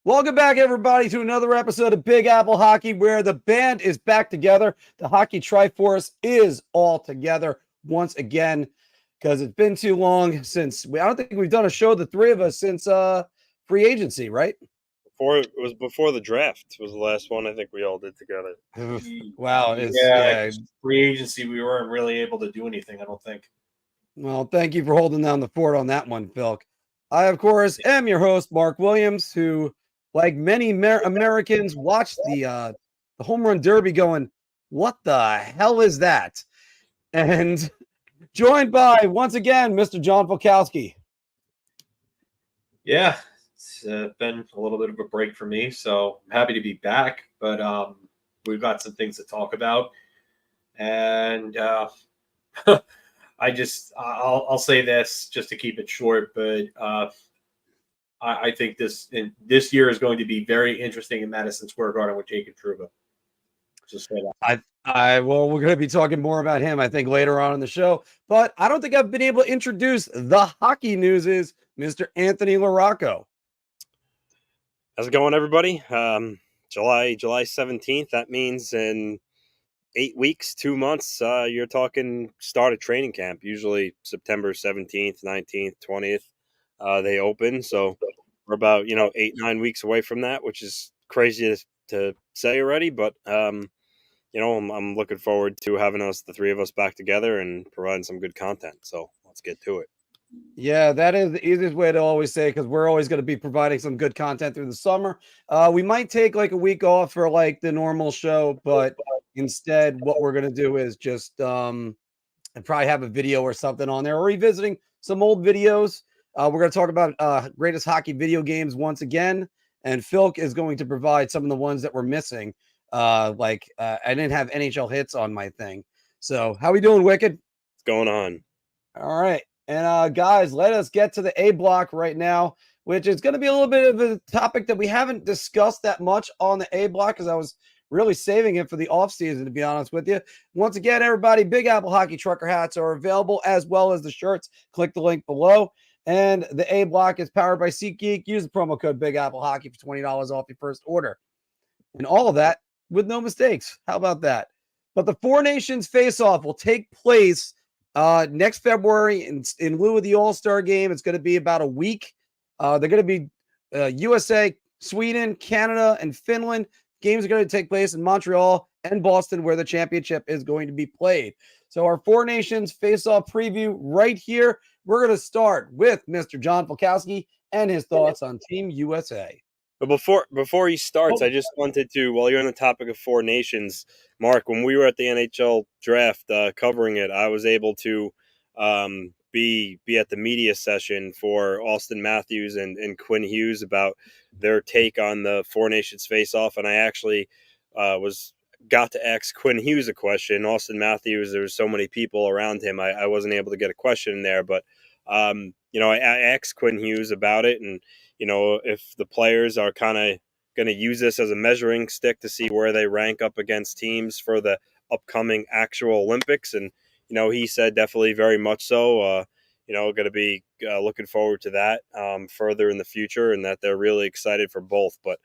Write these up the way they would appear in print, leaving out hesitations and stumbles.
Welcome back, everybody, to another episode of Big Apple Hockey, where the band is back together. The Hockey Triforce is all together once again, because it's been too long since I don't think we've done a show, the three of us, since free agency, right? Before the draft was the last one I think we all did together. Wow. Free agency, we weren't really able to do anything, I don't think. Well, thank you for holding down the fort on that one, Phil. I, of course, am your host, Marc Williams, who, like many Americans, watched the home run derby going, what the hell is that? And joined by, once again, Mr. John Volkowski. Yeah, it's been a little bit of a break for me, so I'm happy to be back. But we've got some things to talk about. And I'll say this just to keep it short, but I think this year is going to be very interesting in Madison Square Garden with Jacob Trouba. Just say that. Well, we're going to be talking more about him, I think, later on in the show. But I don't think I've been able to introduce the hockey news is Mr. Anthony LaRocco. How's it going, everybody? July 17th. That means in 8 weeks, 2 months, you're talking start of training camp. Usually September 17th, 19th, 20th, they open. So we're about 8-9 weeks away from that, which is crazy to say already. But I'm looking forward to having the three of us back together and providing some good content. So let's get to it. Yeah, that is the easiest way to always say, because we're always going to be providing some good content through the summer. We might take like a week off for like the normal show, but instead what we're going to do is just probably have a video or something on there, or revisiting some old videos. We're going to talk about greatest hockey video games once again, and Phil is going to provide some of the ones that we're missing. I didn't have NHL hits on my thing. So how we doing, Wicked? What's going on? All right. And guys, let us get to the A block right now, which is going to be a little bit of a topic that we haven't discussed that much on the A block, because I was really saving it for the offseason, to be honest with you. Once again, everybody, Big Apple Hockey trucker hats are available, as well as the shirts. Click the link below. And the A block is powered by Seat Geek. Use the promo code Big Apple Hockey for $20 off your first order. And all of that with no mistakes. How about that? But the Four Nations face-off will take place next February in lieu of the All-Star game. It's going to be about a week. They're going to be USA, Sweden, Canada, and Finland. Games are going to take place in Montreal and Boston, where the championship is going to be played. So our Four Nations face-off preview right here. We're going to start with Mr. John Volkowski and his thoughts on Team USA. But before he starts, I just wanted to, while you're on the topic of Four Nations, Marc, when we were at the NHL draft covering it, I was able to be at the media session for Austin Matthews and Quinn Hughes about their take on the Four Nations face-off, and I actually got to ask Quinn Hughes a question. Austin Matthews, there was so many people around him, I wasn't able to get a question in there, but I asked Quinn Hughes about it, and if the players are kind of going to use this as a measuring stick to see where they rank up against teams for the upcoming actual Olympics. And, he said definitely very much so, going to be looking forward to that further in the future, and that they're really excited for both. But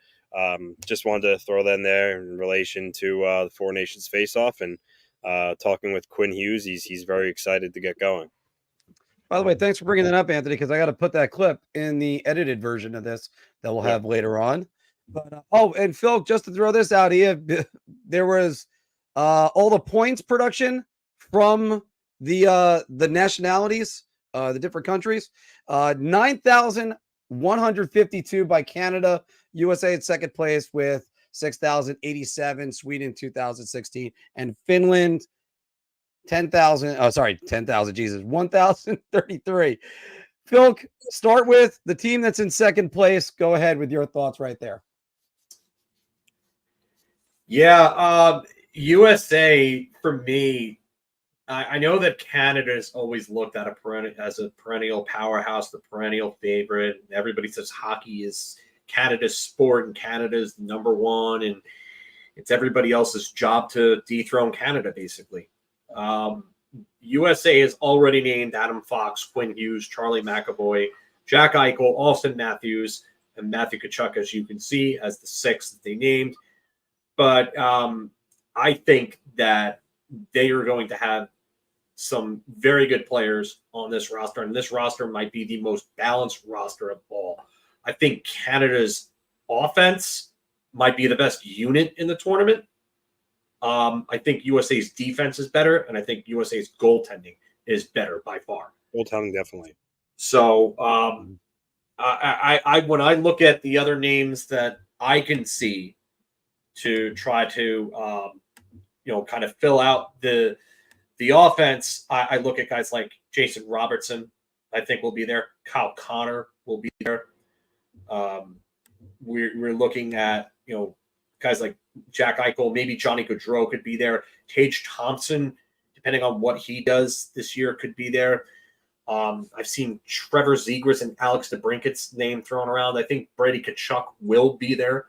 just wanted to throw that in there in relation to the Four Nations face-off, and talking with Quinn Hughes, he's very excited to get going. By the way, thanks for bringing that up, Anthony, because I got to put that clip in the edited version of this that we'll have later on. But and Phil, just to throw this out here, there was all the points production from the nationalities, the different countries. 9,152 by Canada, USA in second place with 6,087, Sweden 2016, and Finland 1,033. Phil, start with the team that's in second place. Go ahead with your thoughts right there. Yeah, USA, for me, I know that Canada is always looked at as a perennial powerhouse, the perennial favorite. Everybody says hockey is Canada's sport and Canada's number one, and it's everybody else's job to dethrone Canada, basically. USA has already named Adam Fox, Quinn Hughes, Charlie McAvoy, Jack Eichel, Austin Matthews, and Matthew Tkachuk, as you can see, as the 6th that they named. But I think that they are going to have some very good players on this roster, and this roster might be the most balanced roster of all. I think Canada's offense might be the best unit in the tournament. I think USA's defense is better, and I think USA's goaltending is better by far. Goaltending, definitely. So I when I look at the other names that I can see to try to kind of fill out the offense, I look at guys like Jason Robertson. I think will be there. Kyle Connor will be there. We're looking at guys like Jack Eichel, maybe Johnny Gaudreau could be there. Tage Thompson, depending on what he does this year, could be there. I've seen Trevor Zegras and Alex DeBrincat's name thrown around. I think Brady Tkachuk will be there.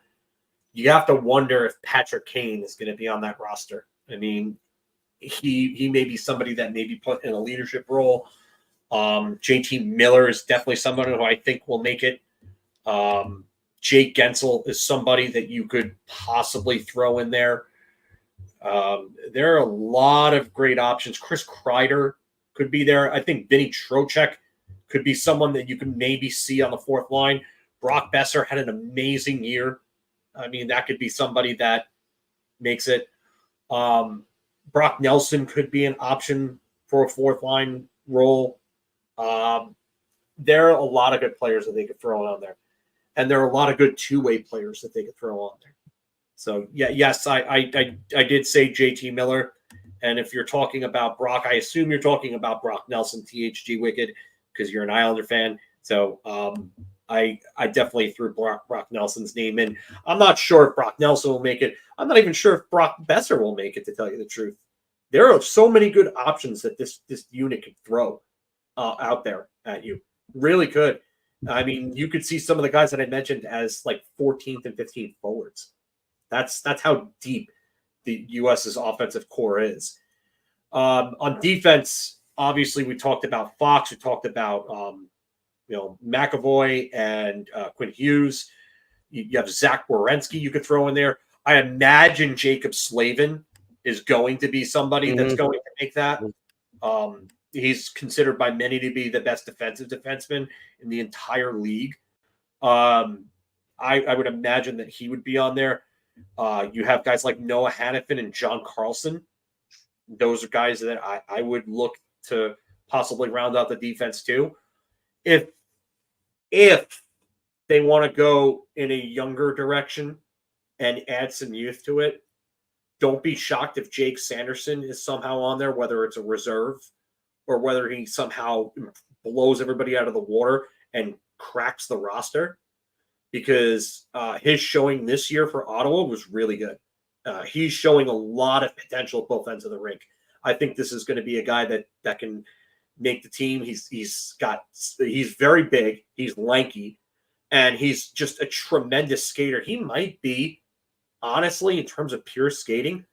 You have to wonder if Patrick Kane is going to be on that roster. I mean, he may be somebody that may be put in a leadership role. JT Miller is definitely somebody who I think will make it. Jake Gensel is somebody that you could possibly throw in there. There are a lot of great options. Chris Kreider could be there. I think Vinny Trocheck could be someone that you can maybe see on the 4th line. Brock Besser had an amazing year. I mean, that could be somebody that makes it. Brock Nelson could be an option for a 4th line role. There are a lot of good players that they could throw on there. And there are a lot of good two-way players that they could throw on there. So, yes, I did say JT Miller. And if you're talking about Brock, I assume you're talking about Brock Nelson, THG Wicked, because you're an Islander fan. So I definitely threw Brock Nelson's name in. I'm not sure if Brock Nelson will make it. I'm not even sure if Brock Besser will make it, to tell you the truth. There are so many good options that this unit could throw out there at you. Really could. I mean, you could see some of the guys that I mentioned as like 14th and 15th forwards. That's how deep the U.S.'s offensive core is. On defense, obviously, we talked about Fox. We talked about McAvoy and Quinn Hughes. You have Zach Werenski you could throw in there. I imagine Jacob Slavin is going to be somebody that's going to make that. He's considered by many to be the best defensive defenseman in the entire league. I would imagine that he would be on there. You have guys like Noah Hannafin and John Carlson. Those are guys that I would look to possibly round out the defense too. If they want to go in a younger direction and add some youth to it, don't be shocked if Jake Sanderson is somehow on there, whether it's a reserve or whether he somehow blows everybody out of the water and cracks the roster, because his showing this year for Ottawa was really good. He's showing a lot of potential at both ends of the rink. I think this is going to be a guy that can make the team. He's very big, he's lanky, and he's just a tremendous skater. He might be, honestly, in terms of pure skating,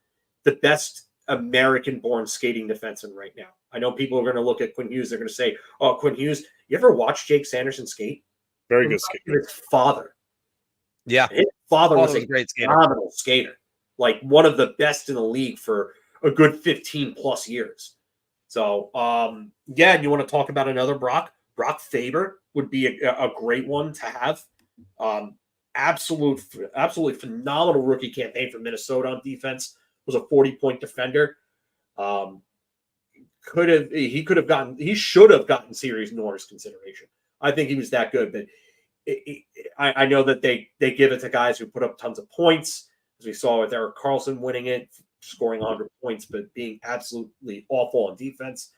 the best American-born skating defenseman right now. I know people are going to look at Quinn Hughes. They're going to say, "Oh, Quinn Hughes." You ever watch Jake Sanderson skate? Very good skater. His father. Yeah, his father was a great skater. phenomenal skater, like one of the best in the league for a good 15 plus years. So, and you want to talk about another Brock Faber would be a great one to have. Absolutely phenomenal rookie campaign for Minnesota on defense. Was a 40-point defender. He should have gotten series Norris consideration. I think he was that good, but I know that they give it to guys who put up tons of points, as we saw with Erik Karlsson winning it, scoring 100 points, but being absolutely awful on defense.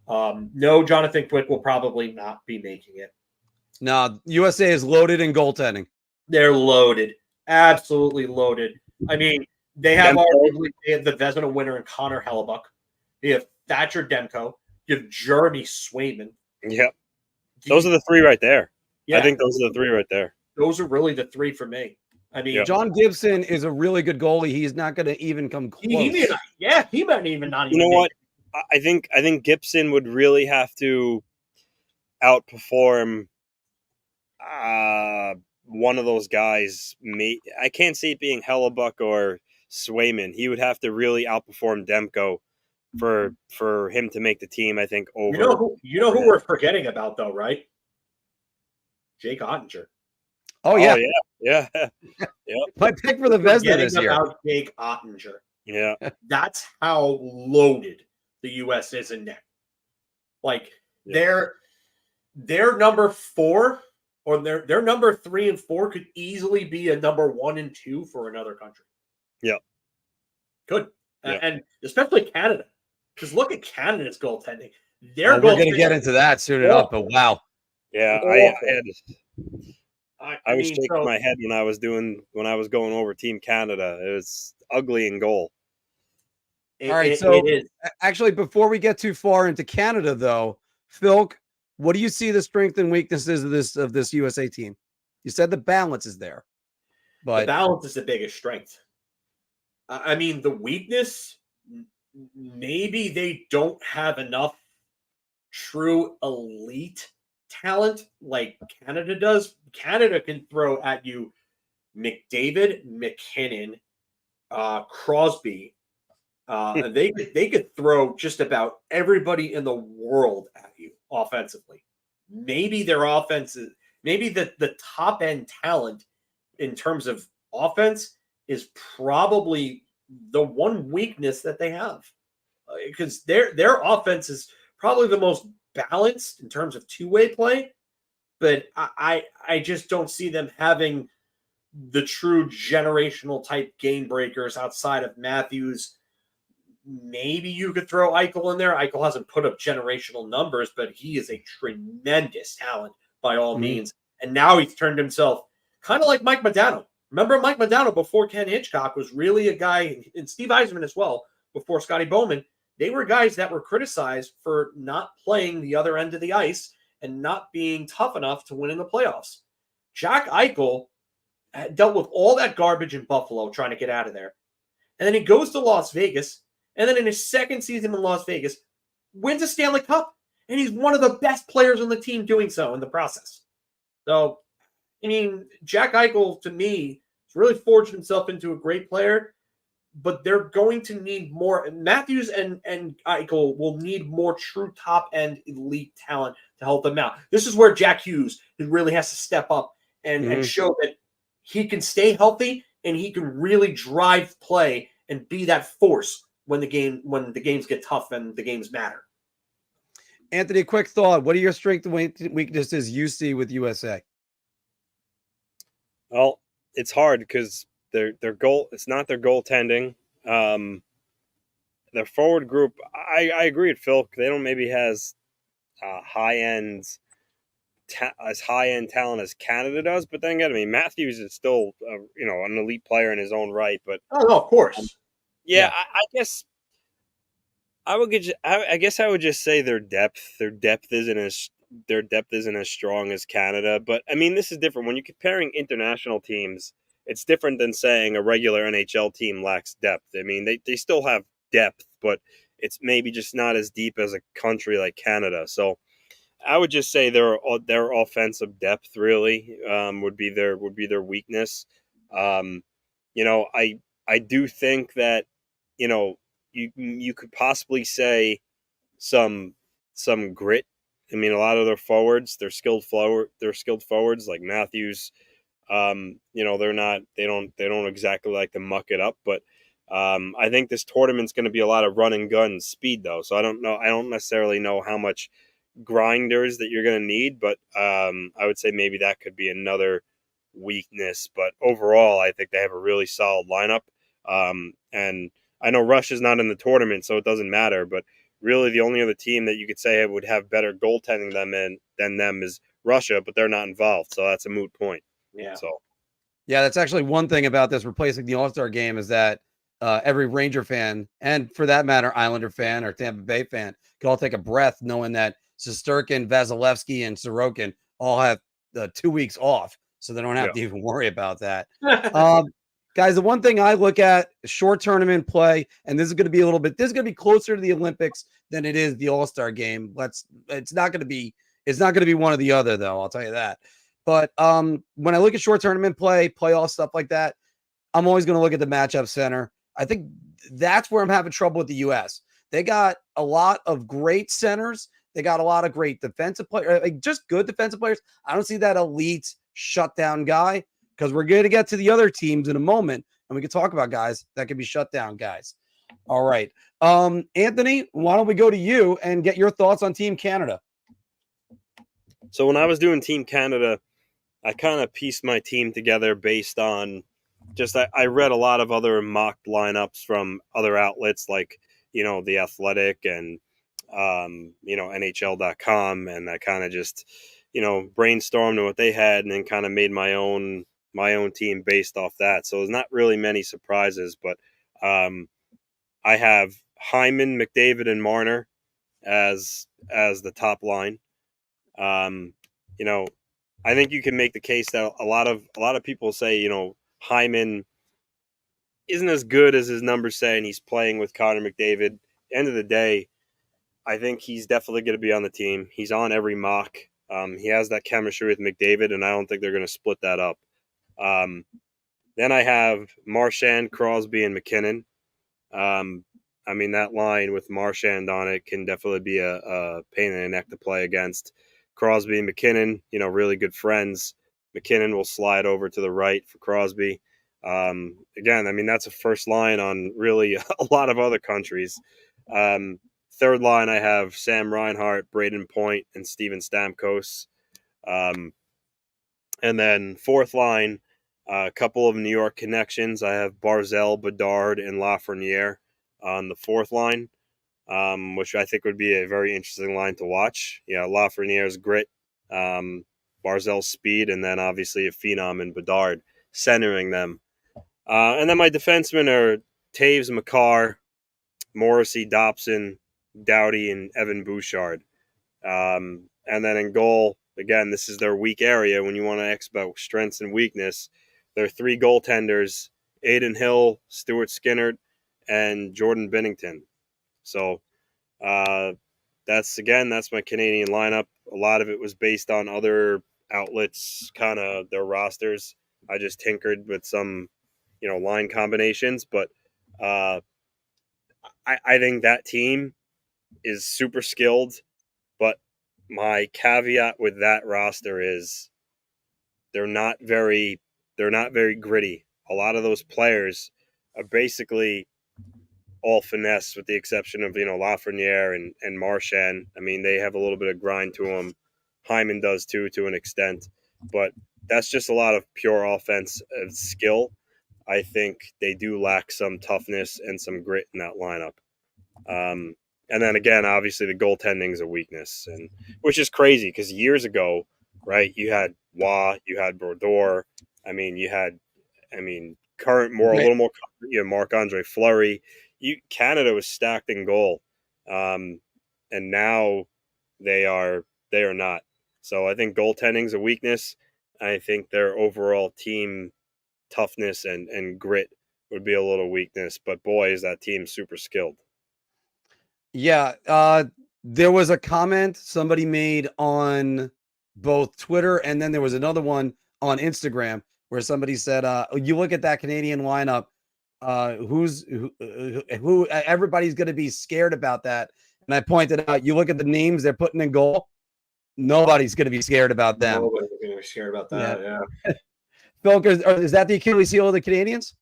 No, Jonathan Quick will probably not be making it. No, USA is loaded in goaltending. They're loaded, absolutely loaded. I mean, they have the Vezina winner in Connor Hellebuck. They have Thatcher Demko. You have Jeremy Swayman. Yep. Those are the three right there. Yeah. I think those are the three right there. Those are really the three for me. I mean, John Gibson is a really good goalie. He's not going to even come close. He might even not. You know what? I think Gibson would really have to outperform one of those guys. I can't see it being Hellebuck or Swayman. He would have to really outperform Demko for him to make the team. I think over. You know who we're forgetting about though, right? Jake Ottinger. Oh yeah, yeah. My pick for the Vezina this year. About Jake Ottinger. Yeah, that's how loaded the U.S. is in net. Like their number 4 or their number 3 and 4 could easily be a number 1 and 2 for another country. Yeah, could and especially Canada. Because look at Canada's goaltending. We're going to get into that soon enough. But wow, yeah, I was shaking my head when I was going over Team Canada. It was ugly in goal. All right, so actually, before we get too far into Canada, though, Phil, what do you see the strengths and weaknesses of this USA team? You said the balance is there, but the balance is the biggest strength. I mean, the weakness, maybe they don't have enough true elite talent like Canada does. Canada can throw at you McDavid, McKinnon, Crosby. They could throw just about everybody in the world at you offensively. Maybe their offense is, maybe the top end talent in terms of offense is probably the one weakness that they have, because their offense is probably the most balanced in terms of two-way play, but I just don't see them having the true generational type game breakers outside of Matthews. Maybe you could throw Eichel in there. Eichel hasn't put up generational numbers, but he is a tremendous talent by all means. And now he's turned himself kind of like Mike Modano. Remember Mike Modano before Ken Hitchcock was really a guy, and Steve Yzerman as well, before Scotty Bowman. They were guys that were criticized for not playing the other end of the ice and not being tough enough to win in the playoffs. Jack Eichel dealt with all that garbage in Buffalo trying to get out of there. And then he goes to Las Vegas. And then in his second season in Las Vegas, wins a Stanley Cup. And he's one of the best players on the team doing so in the process. So, I mean, Jack Eichel, to me, has really forged himself into a great player. But they're going to need more. Matthews and Eichel will need more true top-end elite talent to help them out. This is where Jack Hughes really has to step up and show that he can stay healthy and he can really drive play and be that force when the games get tough and the games matter. Anthony, a quick thought. What are your strengths and weaknesses you see with USA? Well, it's hard because their goal, it's not their goaltending. Their forward group, I agree with Phil. They don't maybe has high-end talent as Canada does, but then again, I mean, Matthews is still an elite player in his own right. But of course. Yeah. I guess I would just say their depth isn't as strong as Canada. But I mean, this is different when you're comparing international teams. It's different than saying a regular NHL team lacks depth. I mean, they still have depth, but it's maybe just not as deep as a country like Canada. So I would just say their offensive depth really would be their weakness. I do think that you could possibly say some grit. I mean, a lot of their forwards, they're skilled forwards like Matthews. They don't exactly like to muck it up, but I think this tournament's going to be a lot of run and gun speed though. So I don't necessarily know how much grinders that you're going to need, but I would say maybe that could be another weakness. But overall, I think they have a really solid lineup. And I know Russia's not in the tournament, so it doesn't matter, but really the only other team that you could say would have better goaltending than them is Russia, but they're not involved. So that's a moot point. Yeah. So, yeah, that's actually one thing about this replacing the All-Star game is that every Ranger fan, and for that matter, Islander fan or Tampa Bay fan, can all take a breath knowing that Shesterkin, Vasilevsky, and Sorokin all have 2 weeks off, so they don't have to even worry about that. Guys, the one thing I look at short tournament play, and this is going to be closer to the Olympics than it is the All-Star game. It's not going to be one or the other, though. I'll tell you that. But when I look at short tournament play, playoff stuff like that, I'm always going to look at the matchup center. I think that's where I'm having trouble with the U.S. They got a lot of great centers. They got a lot of great defensive players, like just good defensive players. I don't see that elite shutdown guy because we're going to get to the other teams in a moment, and we can talk about guys that can be shut down guys. All right. Anthony, why don't we go to you and get your thoughts on Team Canada? So when I was doing Team Canada, I kind of pieced my team together based on just I read a lot of other mock lineups from other outlets like, The Athletic and, NHL.com. And I kind of just, brainstormed on what they had and then kind of made my own team based off that. So there's not really many surprises, but I have Hyman, McDavid, and Marner as the top line. I think you can make the case that a lot of people say, Hyman isn't as good as his numbers say, and he's playing with Connor McDavid. End of the day, I think he's definitely going to be on the team. He's on every mock. He has that chemistry with McDavid, and I don't think they're going to split that up. Then I have Marchand, Crosby, and McKinnon. That line with Marchand on it can definitely be a pain in the neck to play against. Crosby and McKinnon, really good friends. McKinnon will slide over to the right for Crosby. Again, that's a first line on really a lot of other countries. Third line, I have Sam Reinhart, Braden Point, and Steven Stamkos. And then fourth line, a couple of New York connections. I have Barzal, Bedard, and Lafreniere on the fourth line, which I think would be a very interesting line to watch. Lafreniere's grit, Barzal's speed, and then obviously a phenom in Bedard centering them. And then my defensemen are Taves, Makar, Morrissey, Dobson, Doughty, and Evan Bouchard. And then in goal, again, this is their weak area when you want to ask about strengths and weakness. There are three goaltenders, Aiden Hill, Stuart Skinner, and Jordan Binnington. So that's my Canadian lineup. A lot of it was based on other outlets, kind of their rosters. I just tinkered with some, line combinations, but I think that team is super skilled. But my caveat with that roster is they're not very gritty. A lot of those players are basically all finesse, with the exception of Lafreniere and Marchand. They have a little bit of grind to them. Hyman does too, to an extent, but that's just a lot of pure offensive skill. I think they do lack some toughness and some grit in that lineup. And then again, obviously the goaltending is a weakness, and which is crazy because years ago, right, you had Waugh, you had Brodeur. You had current a little more. Marc-Andre Fleury. Canada was stacked in goal, and now they are not. So I think goaltending is a weakness. I think their overall team toughness and grit would be a little weakness. But boy, is that team super skilled. Yeah, there was a comment somebody made on both Twitter, and then there was another one on Instagram where somebody said, "You look at that Canadian lineup. Who everybody's going to be scared about that." And I pointed out, you look at the names they're putting in goal. Nobody's going to be scared about them. Nobody's going to be scared about that. Yeah. Phil, is that the Achilles heel of the Canadians?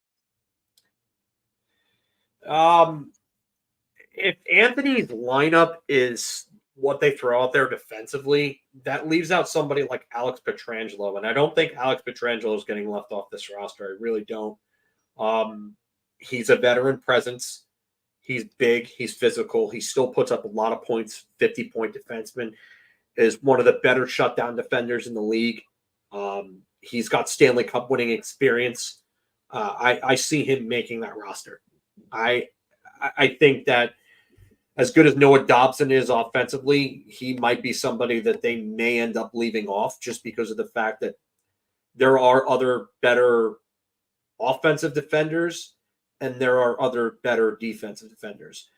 If Anthony's lineup is what they throw out there defensively, that leaves out somebody like Alex Pietrangelo. And I don't think Alex Pietrangelo is getting left off this roster. I really don't. He's a veteran presence. He's big. He's physical. He still puts up a lot of points. 50-point defenseman, is one of the better shutdown defenders in the league. He's got Stanley Cup winning experience. I see him making that roster. I think that as good as Noah Dobson is offensively, he might be somebody that they may end up leaving off just because of the fact that there are other better offensive defenders and there are other better defensive defenders.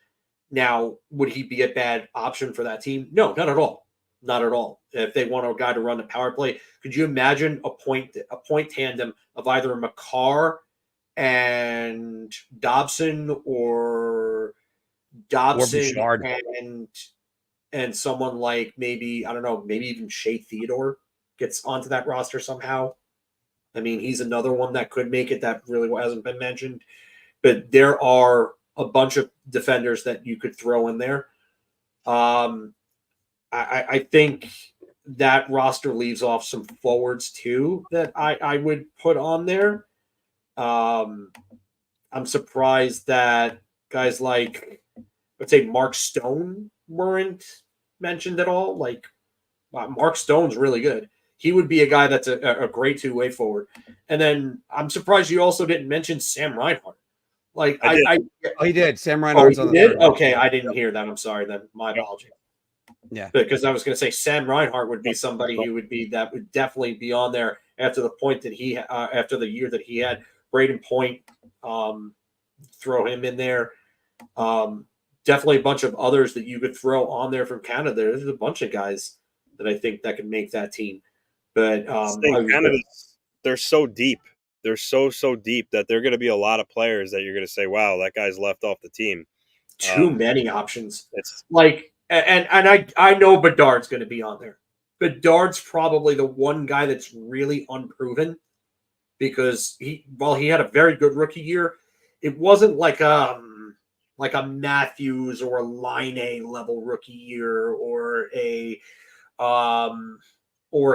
Now, would he be a bad option for that team? No, not at all. Not at all. If they want a guy to run the power play, could you imagine a point tandem of either McCarr and Dobson or Dobson Bouchard. and someone like maybe, I don't know, maybe even Shea Theodore gets onto that roster somehow. I mean, he's another one that could make it that really hasn't been mentioned. But there are a bunch of defenders that you could throw in there. I think that roster leaves off some forwards too that I would put on there. I'm surprised that guys like, let's say, Mark Stone weren't mentioned at all. Like, wow, Mark Stone's really good. He would be a guy that's a great two-way forward. And then I'm surprised you also didn't mention Sam Reinhart. Like, he did. Sam Reinhart's on the did? third. Okay, I didn't hear that. I'm sorry then. My apology. Yeah. Because I was going to say Sam Reinhart would be somebody who would definitely be on there after the point that after the year that he had. Braden Point, throw him in there. Definitely a bunch of others that you could throw on there from Canada. There's a bunch of guys that I think that could make that team. But Canada, they're so deep. They're so deep that there are going to be a lot of players that you're going to say, wow, that guy's left off the team. Too many options. It's like, and I know Bedard's going to be on there. Bedard's probably the one guy that's really unproven because he had a very good rookie year. It wasn't like a Matthews or a Line level rookie year or a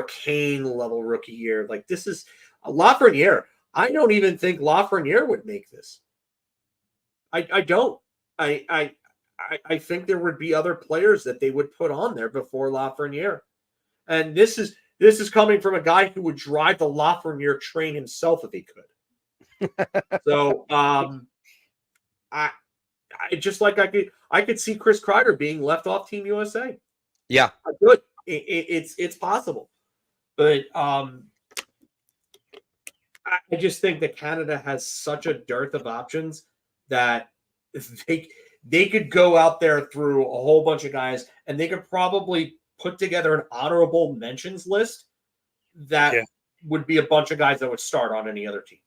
Kane level rookie year. Like, this is a Lafreniere. I don't even think Lafreniere would make this. I don't. I think there would be other players that they would put on there before Lafreniere. And this is coming from a guy who would drive the Lafreniere train himself if he could. So I just like I could see Chris Kreider being left off Team USA. Yeah. I could. It's possible. But I just think that Canada has such a dearth of options that they could go out there through a whole bunch of guys, and they could probably put together an honorable mentions list that would be a bunch of guys that would start on any other team.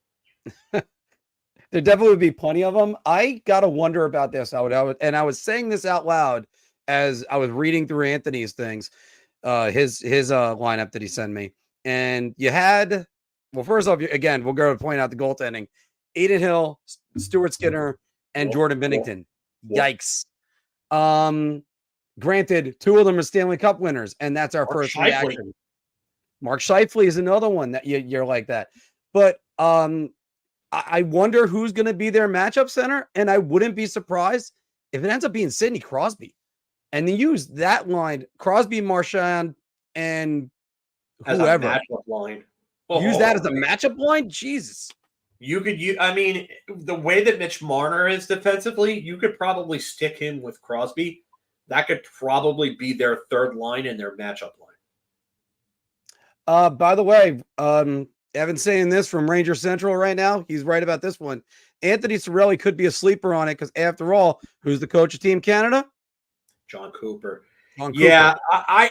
There definitely would be plenty of them. I gotta wonder about this. I was saying this out loud as I was reading through Anthony's things, his lineup that he sent me. And you had, well, first off, again, we'll go to point out the goaltending: Aiden Hill, Stuart Skinner, and Jordan Binnington. Yikes. Granted, two of them are Stanley Cup winners, and that's our first reaction. Mark Scheifele is another one that you're like that. But I wonder who's going to be their matchup center, and I wouldn't be surprised if it ends up being Sidney Crosby. And they use that line, Crosby, Marchand, and whoever. As a matchup line. Use that as a matchup line? Jesus. I mean, the way that Mitch Marner is defensively, you could probably stick him with Crosby. That could probably be their third line and their matchup line. By the way, Evan's saying this from Ranger Central right now. He's right about this one. Anthony Cirelli could be a sleeper on it because, after all, who's the coach of Team Canada? John Cooper. Yeah, I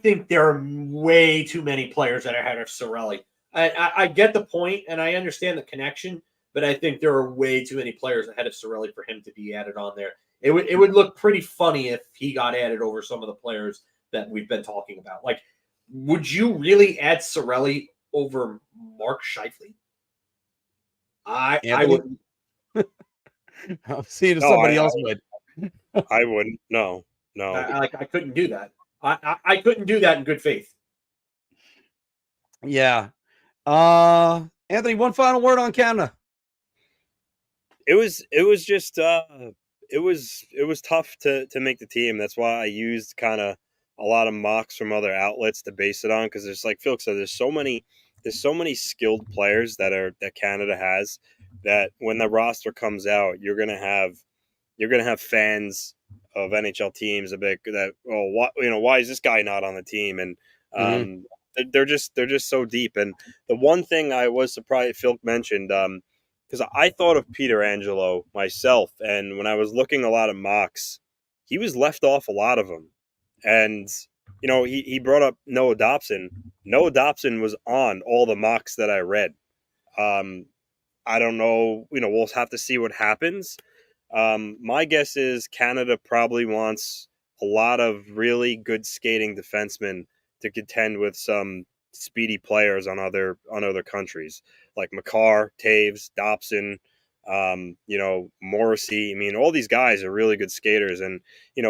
think there are way too many players that are ahead of Cirelli. I get the point, and I understand the connection, but I think there are way too many players ahead of Cirelli for him to be added on there. It would look pretty funny if he got added over some of the players that we've been talking about. Like, would you really add Cirelli over Mark Scheifele? I wouldn't. I'll see if somebody else would. I wouldn't. No. I couldn't do that. I couldn't do that in good faith. Yeah. Anthony, one final word on Canada. It was just it was tough to make the team. That's why I used kind of a lot of mocks from other outlets to base it on, because there's, like Phil said, there's so many skilled players that Canada has, that when the roster comes out, you're gonna have fans of NHL teams a bit that, why is this guy not on the team? And they're just so deep. And the one thing I was surprised Phil mentioned, because I thought of Peter Angelo myself, and when I was looking a lot of mocks, he was left off a lot of them. And, he brought up Noah Dobson. Noah Dobson was on all the mocks that I read. I don't know, we'll have to see what happens. My guess is Canada probably wants a lot of really good skating defensemen to contend with some speedy players on other countries, like Makar, Taves, Dobson, Morrissey. I mean, all these guys are really good skaters. And,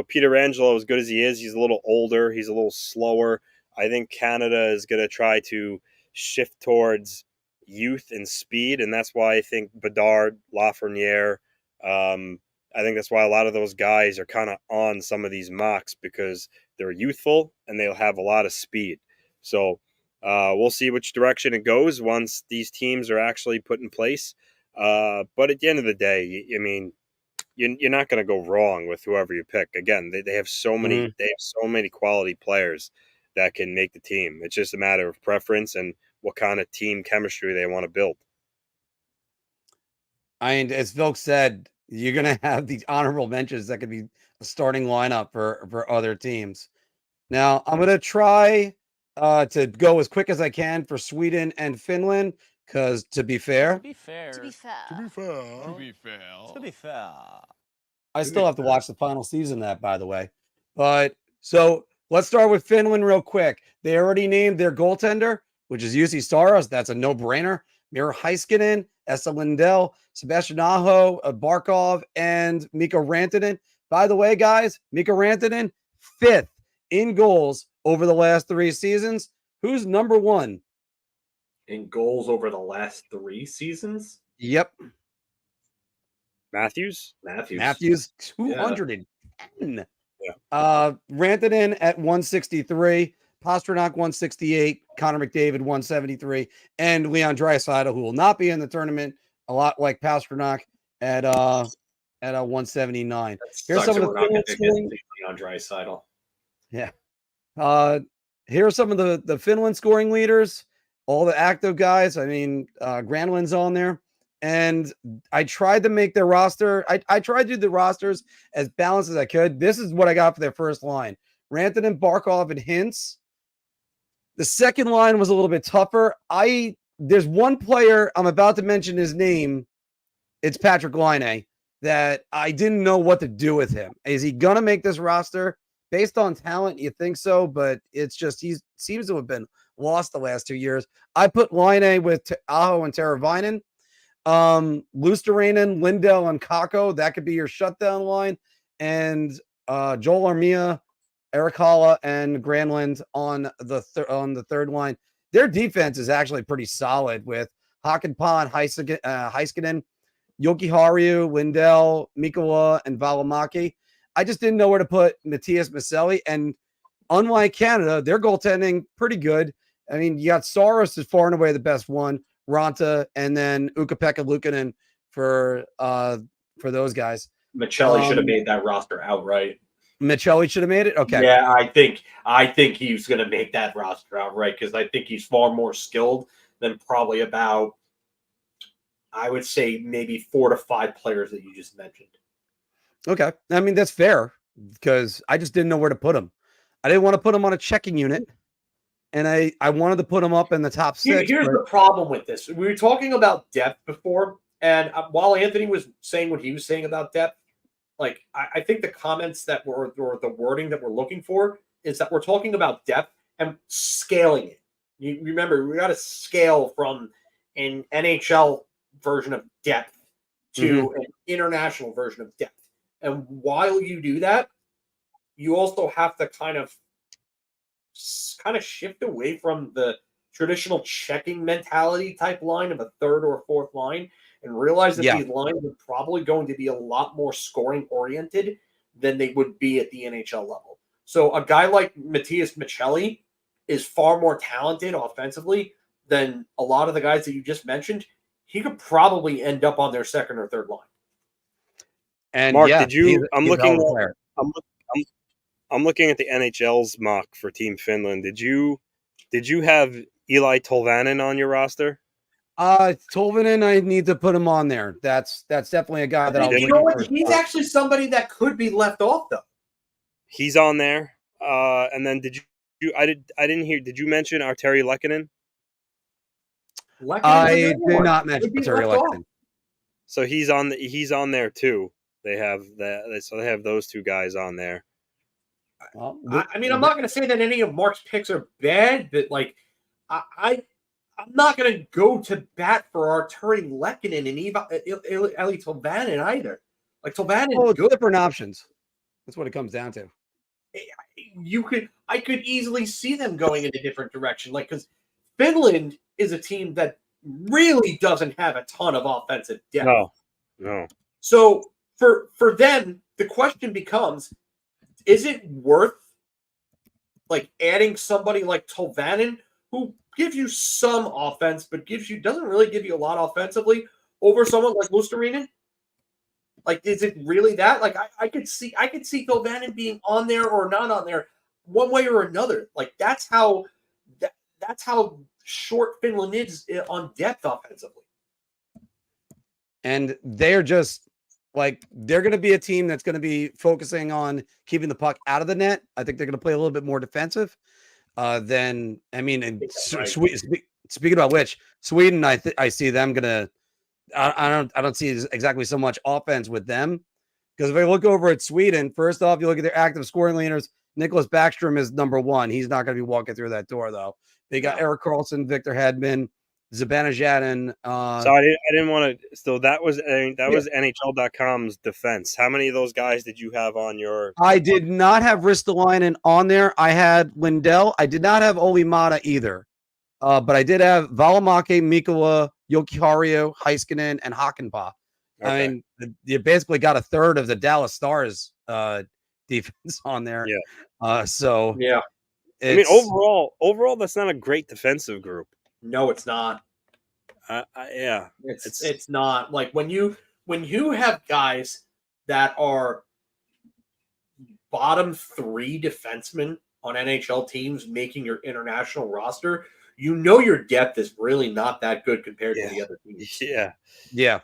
Peter Angelo, as good as he is, he's a little older. He's a little slower. I think Canada is going to try to shift towards youth and speed. And that's why I think Bedard, Lafreniere, I think that's why a lot of those guys are kind of on some of these mocks, because they're youthful and they'll have a lot of speed. So we'll see which direction it goes once these teams are actually put in place. But at the end of the day, I mean, you're not going to go wrong with whoever you pick. Again, they have so many they have so many quality players that can make the team. It's just a matter of preference and what kind of team chemistry they want to build. And as Vilk said, you're going to have these honorable mentions that could be a starting lineup for other teams. Now, I'm going to try to go as quick as I can for Sweden and Finland, because to be fair, I still have to watch the final season of that, by the way. But so let's start with Finland real quick. They already named their goaltender, which is Jussi Saros. That's a no-brainer. Miro Heiskanen, Esa Lindell, Sebastian Aho, Barkov, and Mikko Rantanen. By the way, guys, Mikko Rantanen, 5th in goals over the last 3 seasons. Who's number 1? In goals over the last 3 seasons? Yep. Matthews, 210. Yeah. Rantanen at 163. Pasternak 168, Connor McDavid 173, and Leon Draisaitl, who will not be in the tournament, a lot like Pasternak at 179. Here's some of the Finland scoring. Leon Draisaitl. Yeah. Here are some of the Finland scoring leaders, all the active guys. I mean, Granlund's on there. And I tried to make their roster. I tried to do the rosters as balanced as I could. This is what I got for their first line. Rantanen, Barkov, and Hintz. The second line was a little bit tougher. There's one player, I'm about to mention his name. It's Patrick Laine, that I didn't know what to do with him. Is he going to make this roster? Based on talent, you think so, but it's just he seems to have been lost the last 2 years. I put Laine with Aho and Teravainen. Luosterainen, Lindell, and Kakko. That could be your shutdown line. And Joel Armia, Eric Halla, and Granlund on the third line. Their defense is actually pretty solid with Hakanpää, Heiskanen, Jokiharju, Lindell, Mikkola, and Valimaki. I just didn't know where to put Matthias Maselli. And unlike Canada, their goaltending pretty good. I mean, you got Saros is far and away the best one, Ranta, and then Ukko-Pekka Luukkonen for those guys. Michelli should have made that roster outright. Michelli should have made it? Okay. Yeah, I think he's going to make that roster outright, because I think he's far more skilled than probably about, I would say, maybe 4 to 5 players that you just mentioned. Okay. I mean, that's fair, because I just didn't know where to put him. I didn't want to put him on a checking unit, and I wanted to put him up in the top 6. Here's the problem with this. We were talking about depth before, and while Anthony was saying what he was saying about depth, like, I think the comments that were, or the wording that we're looking for, is that we're talking about depth and scaling it. You remember, we got to scale from an NHL version of depth to an international version of depth. And while you do that, you also have to kind of shift away from the traditional checking mentality type line of a third or fourth line, and realize that these lines are probably going to be a lot more scoring oriented than they would be at the NHL level. So a guy like Matthias Michelli is far more talented offensively than a lot of the guys that you just mentioned. He could probably end up on their second or third line. And Mark, yeah, I'm looking at the NHL's mock for Team Finland. Did you have Eli Tolvanen on your roster? Tolvanen, I need to put him on there. That's definitely a guy that I'll. You know what? He's actually somebody that could be left off, though. He's on there. And then did you? I didn't hear. Did you mention Arturi Lehkonen? I did not mention Terry Lehkonen. So he's on there too. They have that. So they have those two guys on there. Well, I mean, I'm not going to say that any of Mark's picks are bad, but like, I'm not going to go to bat for Arturi Lehkonen and Eli Tolvanen either. Like Tolvanen, it's different options. That's what it comes down to. I could easily see them going in a different direction, like because Finland is a team that really doesn't have a ton of offensive depth. No. So for them, the question becomes: is it worth like adding somebody like Tolvanen, who gives you some offense, but doesn't really give you a lot offensively, over someone like Luostarinen? Like, is it really that? Like, I could see Tolvanen being on there or not on there, one way or another. Like, that's how short Finland is on depth offensively. And they're just like, they're going to be a team that's going to be focusing on keeping the puck out of the net. I think they're going to play a little bit more defensive than, I mean, and speaking about which, Sweden, I see them going to, I don't see exactly so much offense with them, because if I look over at Sweden, first off, you look at their active scoring leaders. Nicholas Backstrom is number one. He's not going to be walking through that door though. They got Erik Karlsson, Victor Hedman, Zibanejad. So I didn't want to. So that was NHL.com's defense. How many of those guys did you have on your? I did not have Ristolainen on there. I had Lindell. I did not have Olimata either. But I did have Valimaki, Mikkola, Jokiharju, Heiskanen, and Hakanpää. Okay. I mean, you basically got a third of the Dallas Stars defense on there. Yeah. I mean, overall, that's not a great defensive group. No, it's not. Yeah, it's not. Like when you have guys that are bottom three defensemen on NHL teams making your international roster, you know your depth is really not that good compared to the other teams. Yeah.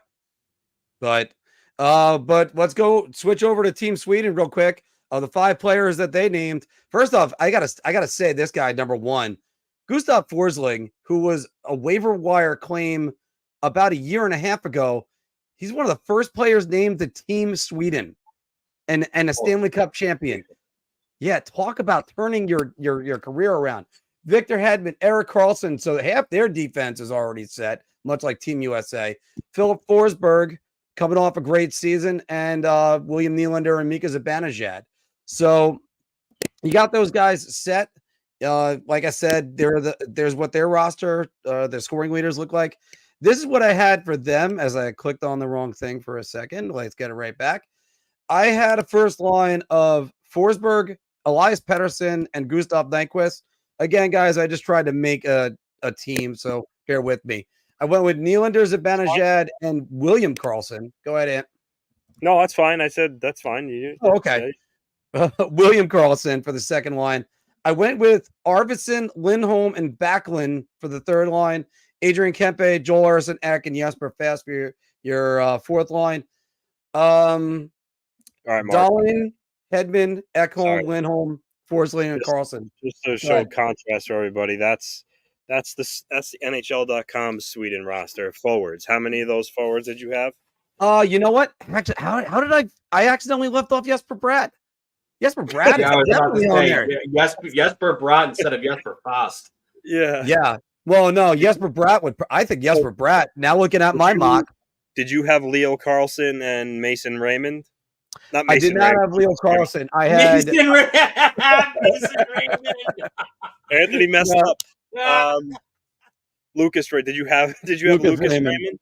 But let's go switch over to Team Sweden real quick. The 5 players that they named. First off, I gotta say this guy, number one, Gustav Forsling, who was a waiver wire claim about a year and a half ago. He's one of the first players named to Team Sweden and a Stanley Cup champion. Yeah, talk about turning your career around. Victor Hedman, Erik Karlsson, so half their defense is already set, much like Team USA. Philip Forsberg coming off a great season, and William Nylander and Mika Zibanejad. So you got those guys set. Like I said, there's what their roster, their scoring leaders look like. This is what I had for them as I clicked on the wrong thing for a second. Let's get it right back. I had a first line of Forsberg, Elias Pettersson, and Gustav Nyquist. Again, guys, I just tried to make a team, so bear with me. I went with Nylander, Zibanejad, and William Karlsson. Go ahead, Ant. No, that's fine. I said that's fine. Okay. William Karlsson for the second line. I went with Arvidsson, Lindholm, and Backlund for the third line. Adrian Kempe, Joel Ersson, Ek, and Jesper Fast for your fourth line. All right, Mark. Dahlin, Hedman, Ekholm, Lindholm, Forsling, and Karlsson. Just to show contrast for everybody, that's the NHL.com Sweden roster forwards. How many of those forwards did you have? You know what? Actually, how did I accidentally left off Jesper Bratt? Jesper Bratt is definitely on there. Jesper Bratt instead of Jesper Fast. Yeah. Well, no, Jesper Bratt I think Jesper Bratt. Now looking at my mock. Did you have Leo Carlsson and Mason Raymond? I did not have Leo Carlsson. I had Mason Raymond. Anthony messed up. Lucas, did you have Lucas Raymond?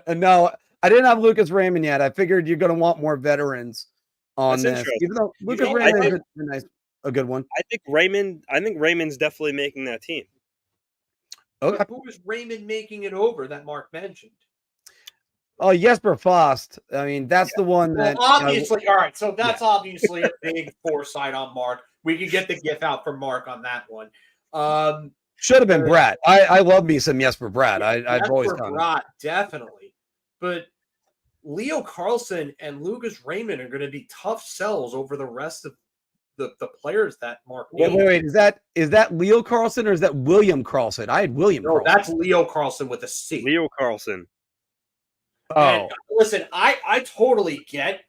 No, I didn't have Lucas Raymond yet. I figured you're going to want more veterans on this. Even though Lucas Raymond is a good one. I think Raymond's definitely making that team. Okay. Who was Raymond making it over that Mark mentioned? Oh, Jesper Fast. I mean, that's the one that obviously. All right, so that's obviously a big foresight on Mark. We could get the GIF out for Mark on that one. Should have been Bratt. I love me some Jesper Bratt. I've always done Bratt, definitely. But Leo Carlsson and Lucas Raymond are going to be tough sells over the rest of the players that Marc Wait. named. Is that Leo Carlson or is that William Carlson? I had William No, Carlson. that's Leo Carlson with a C. Leo Carlson. And listen, I totally get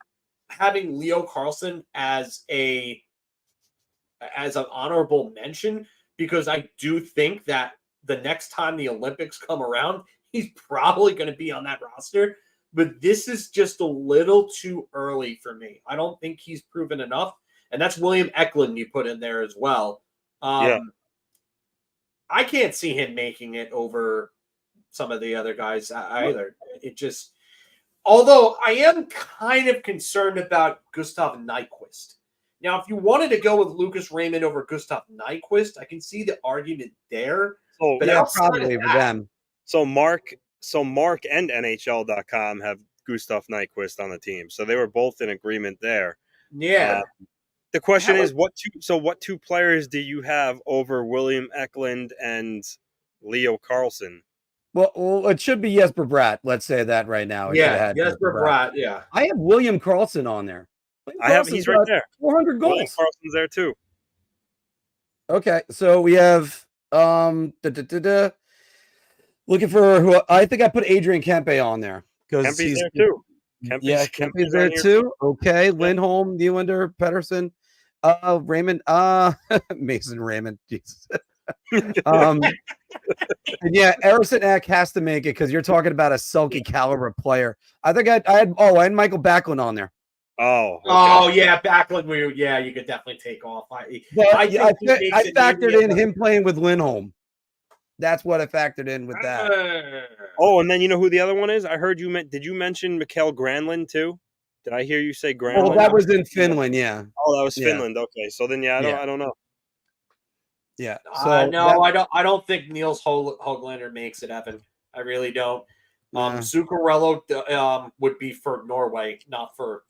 having Leo Carlson as an honorable mention, because I do think that the next time the Olympics come around, he's probably going to be on that roster. But this is just a little too early for me. I don't think he's proven enough. And that's William Eklund you put in there as well. I can't see him making it over some of the other guys either. It just, although I am kind of concerned about Gustav Nyquist. Now, if you wanted to go with Lucas Raymond over Gustav Nyquist, I can see the argument there. Oh, but yeah, probably for them. So Marc and NHL.com have Gustav Nyquist on the team, so they were both in agreement there. Yeah. The question is, what two players do you have over William Eklund and Leo Carlson? Well, it should be Jesper Bratt. Let's say that right now. Jesper Bratt. Yeah, I have William Carlson on there. He's right there. 400 goals. William Carlson's there too. Okay, so we have looking for who I think I put Adrian Kempe on there because Kempe's there too. Kempe's there too. Okay, yeah. Lindholm, Nylander, Pettersson, Raymond, Mason Raymond. Jesus. And yeah, Erison Ek has to make it because you're talking about a Selke caliber player. I think I had Michael Backlund on there. Oh, okay. Oh yeah, Backlund. You could definitely take off. I factored in him playing with Lindholm. That's what I factored in with that. And then you know who the other one is? I heard you did you mention Mikael Granlund too? Did I hear you say Granlund? Oh, that was in Finland, yeah. Oh, that was Finland. Okay, so then I don't know. Yeah. So I don't think Niels Höglander makes it, Evan. I really don't. Zuccarello would be for Norway, not for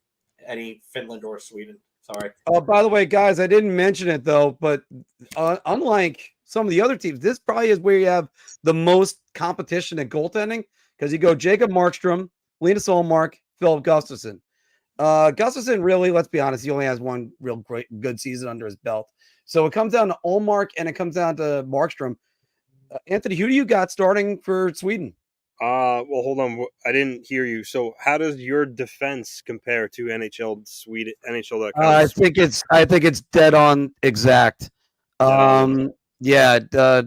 any Finland or Sweden. Sorry. Oh, by the way, guys, I didn't mention it though, but unlike some of the other teams, this probably is where you have the most competition at goaltending because you go Jacob Markstrom, Linus Ullmark, Philip Gustafsson. Gustafsson, really, let's be honest, he only has one real good season under his belt. So it comes down to Ullmark and it comes down to Markstrom. Anthony, who do you got starting for Sweden? Well, hold on. I didn't hear you. So how does your defense compare to NHL Sweden, NHL.com? I think it's dead on exact. Yeah, because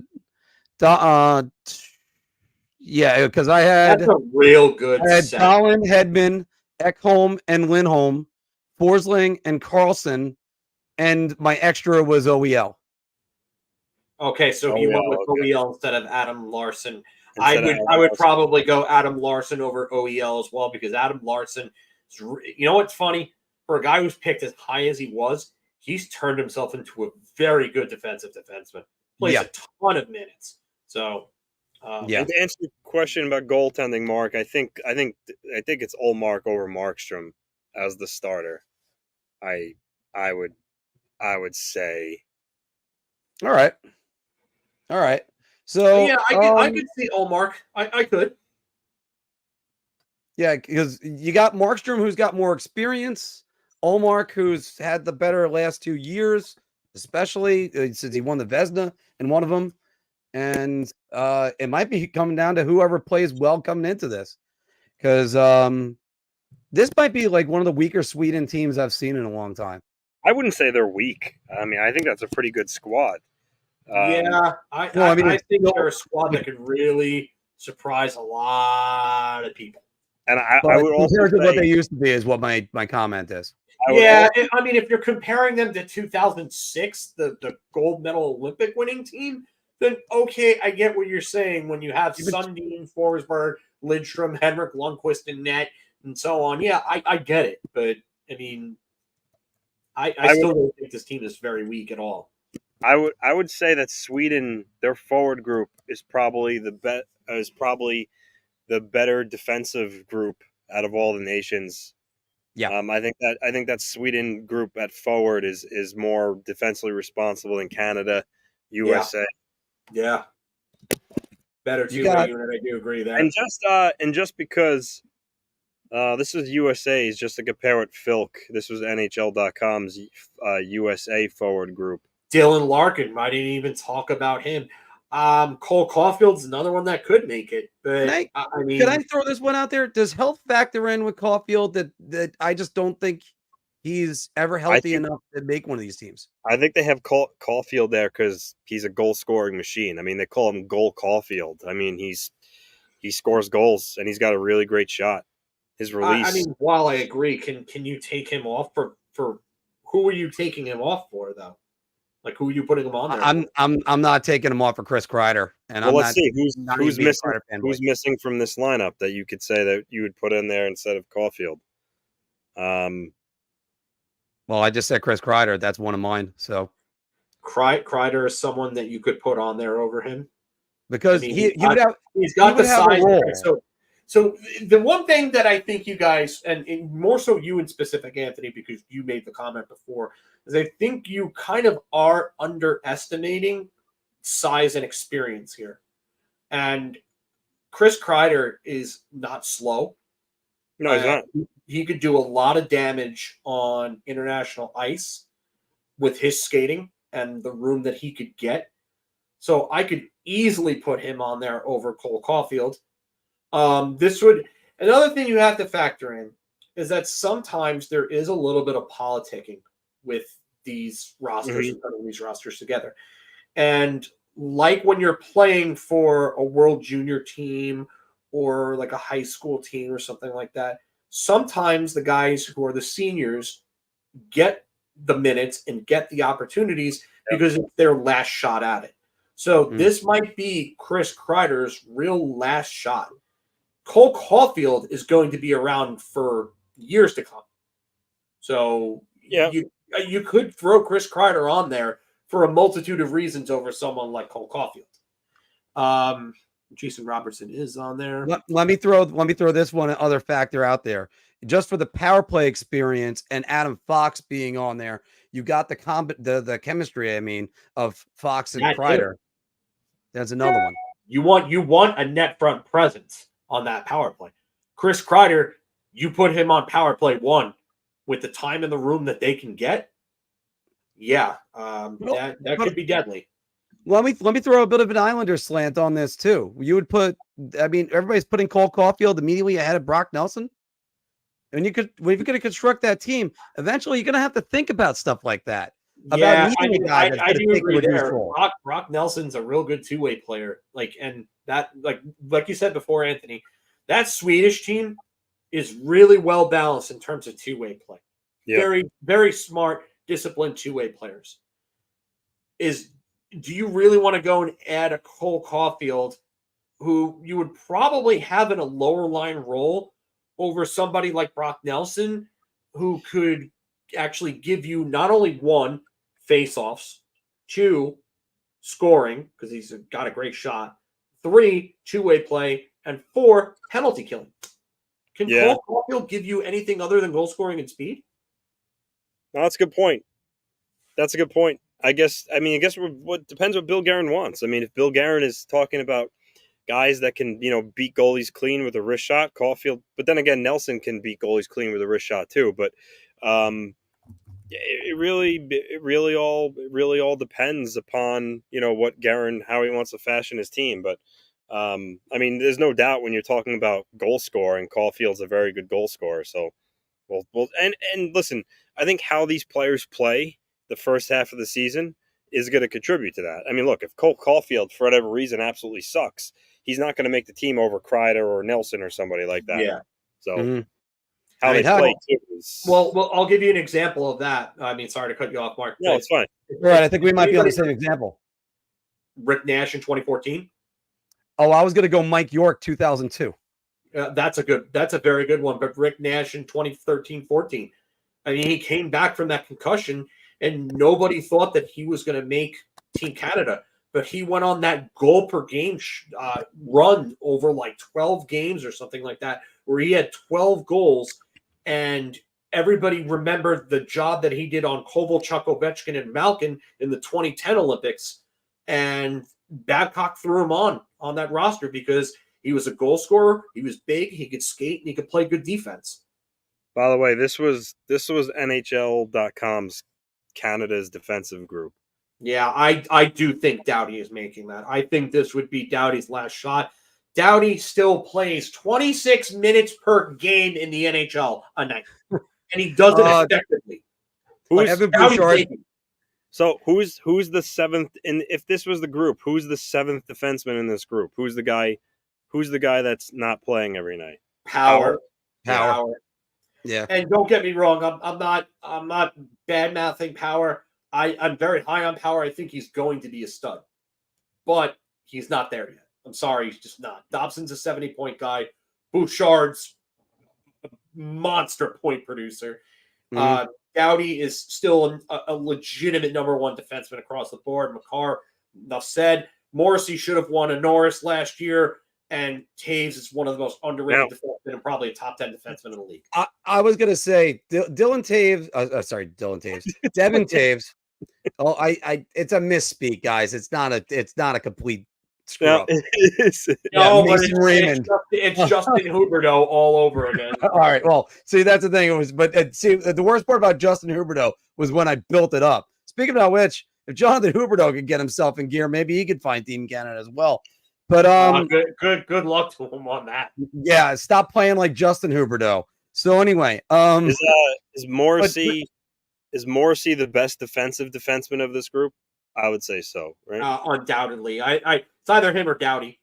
I had that's a real good. I had Colin, Hedman, Ekholm, and Lindholm, Forsling, and Carlson, and my extra was OEL. Okay, so you went with OEL instead of Adam Larson. I would probably go Adam Larson over OEL as well because Adam Larson, you know what's funny? For a guy who's picked as high as he was, he's turned himself into a very good defensive defenseman. Plays a ton of minutes. So, and to answer the question about goaltending, Marc, I think it's Ullmark over Markstrom as the starter. I would say. All right. So I could see Ullmark. I could. Yeah, because you got Markstrom, who's got more experience. Ullmark, who's had the better last 2 years, especially since he won the Vezina in one of them. And it might be coming down to whoever plays well coming into this. Because this might be like one of the weaker Sweden teams I've seen in a long time. I wouldn't say they're weak. I mean, I think that's a pretty good squad. I think they're a squad that could really surprise a lot of people. And I would also compared to what they used to be is what my comment is. I mean, if you're comparing them to 2006, the gold medal Olympic winning team, then okay, I get what you're saying when you have Sundin, Forsberg, Lidstrom, Henrik Lundqvist in net, and so on. Yeah, I get it. But, I mean, I still don't think this team is very weak at all. I would say that Sweden, their forward group is probably the better defensive group out of all the nations. Yeah. I think that Sweden group at forward is more defensively responsible than Canada, USA. Yeah. Better two-way unit. I do agree there. And just because This is USA's, just to compare with Filk. This was NHL.com's USA forward group. Dylan Larkin, I didn't even talk about him. Cole Caulfield's another one that could make it, but can I throw this one out there? Does health factor in with Caulfield that I just don't think he's ever healthy enough to make one of these teams? I think they have Caulfield there because he's a goal scoring machine. I mean, they call him Goal Caulfield. I mean, he scores goals and he's got a really great shot. His release. I mean, while I agree, can you take him off for who are you taking him off for though? Like, who are you putting him on there? I'm not taking him off for Chris Kreider. And well, let's see who's missing. Who's missing from this lineup that you could say that you would put in there instead of Caulfield? Well, I just said Chris Kreider. That's one of mine. So Kreider is someone that you could put on there over him because he's got the size. So the one thing that I think you guys, and more so you in specific, Anthony, because you made the comment before, is I think you kind of are underestimating size and experience here. And Chris Kreider is not slow. No, he's not. He could do a lot of damage on international ice with his skating and the room that he could get. So I could easily put him on there over Cole Caulfield. Another thing you have to factor in is that sometimes there is a little bit of politicking with these rosters and putting these rosters together. And like when you're playing for a World Junior team or like a high school team or something like that, sometimes the guys who are the seniors get the minutes and get the opportunities because it's their last shot at it. So this might be Chris Kreider's real last shot. Cole Caulfield is going to be around for years to come. So you could throw Chris Kreider on there for a multitude of reasons over someone like Cole Caulfield. Jason Robertson is on there. Let me throw this one other factor out there. Just for the power play experience and Adam Fox being on there, you got the chemistry, I mean, of Fox and Kreider. There's another one. You want a net front presence on that power play. Chris Kreider, you put him on power play 1 with the time in the room that they can get. Yeah, that could be deadly. Let me throw a bit of an Islander slant on this too. You would put, I mean, everybody's putting Cole Caulfield immediately ahead of Brock Nelson. And if you're going to construct that team, eventually you're going to have to think about stuff like that. Yeah, I do agree there. Brock Nelson's a real good two-way player. And that, like you said before, Anthony, that Swedish team is really well balanced in terms of two-way play. Yeah. Very, very smart, disciplined two-way players. Do you really want to go and add a Cole Caulfield who you would probably have in a lower line role over somebody like Brock Nelson, who could actually give you not only 1, face-offs, 2, scoring, because he's got a great shot, 3, two-way play, and 4, penalty killing. Can Cole Caulfield give you anything other than goal scoring and speed? No, that's a good point. I guess what depends what Bill Guerin wants. I mean, if Bill Guerin is talking about guys that can, beat goalies clean with a wrist shot, Caulfield, but then again, Nelson can beat goalies clean with a wrist shot too. But it really all depends upon, what Guerin, how he wants to fashion his team. But I mean, there's no doubt when you're talking about goal scoring, Caulfield's a very good goal scorer. So, well, and listen, I think how these players play the first half of the season is going to contribute to that. I mean, look, if Cole Caulfield, for whatever reason, absolutely sucks, he's not going to make the team over Kreider or Nelson or somebody like that. Yeah. So how they play too is... Well, I'll give you an example of that. I mean, sorry to cut you off, Mark. No, it's fine. Right, I think we might be on the same example. Rick Nash in 2014. Oh, I was going to go Mike York 2002. That's a very good one. But Rick Nash in 2013-14. I mean, he came back from that concussion, and nobody thought that he was going to make Team Canada. But he went on that goal per game run over like 12 games or something like that, where he had 12 goals, and everybody remembered the job that he did on Kovalchuk, Ovechkin, and Malkin in the 2010 Olympics. And Babcock threw him on that roster because He was a goal scorer. He was big. He could skate, and he could play good defense. By the way, this was NHL.com's Canada's defensive group. Yeah, I do think Doughty is making that. I think this would be Doughty's last shot. Doughty still plays 26 minutes per game in the NHL a night, and he does it effectively. Evan Bouchard? So who's the seventh? And if this was the group, who's the seventh defenseman in this group? Who's the guy that's not playing every night? Power. Yeah. And don't get me wrong, I'm not bad mouthing Power. I'm very high on Power. I think he's going to be a stud, but he's not there yet. I'm sorry, he's just not. Dobson's a 70-point guy. Bouchard's a monster point producer. Mhm. Doughty is still a legitimate number one defenseman across the board. Makar, enough said. Morrissey should have won a Norris last year, and Taves is one of the most underrated defensemen and probably a top 10 defenseman in the league. I was going to say Devin Taves. Devin Taves. Oh, it's a misspeak, guys. It's not a complete screw up. No, but it's Justin Huberdeau all over again. All right. Well, see, that's the thing. The worst part about Justin Huberdeau was when I built it up. Speaking of which, if Jonathan Huberdeau could get himself in gear, maybe he could find Team Canada as well. But good luck to him on that. Yeah, stop playing like Justin Huberdeau. So anyway, is Morrissey the best defensive defenseman of this group? I would say so, right? Undoubtedly. It's either him or Doughty.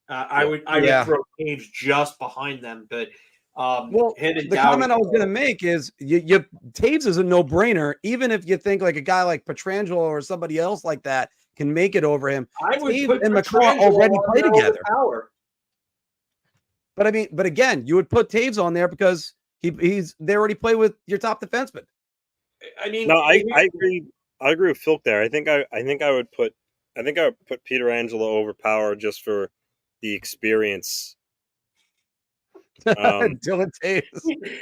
I would throw Taves just behind them, but the comment I was going to make is Taves is a no-brainer, even if you think like a guy like Pietrangelo or somebody else like that can make it over him. I would Taves put and McCaw already play together. Power. But again, you would put Taves on there because they already play with your top defenseman. I mean, no, I agree. I agree with Phil there. I think I would put Pietrangelo over Power just for the experience. Dylan Taves.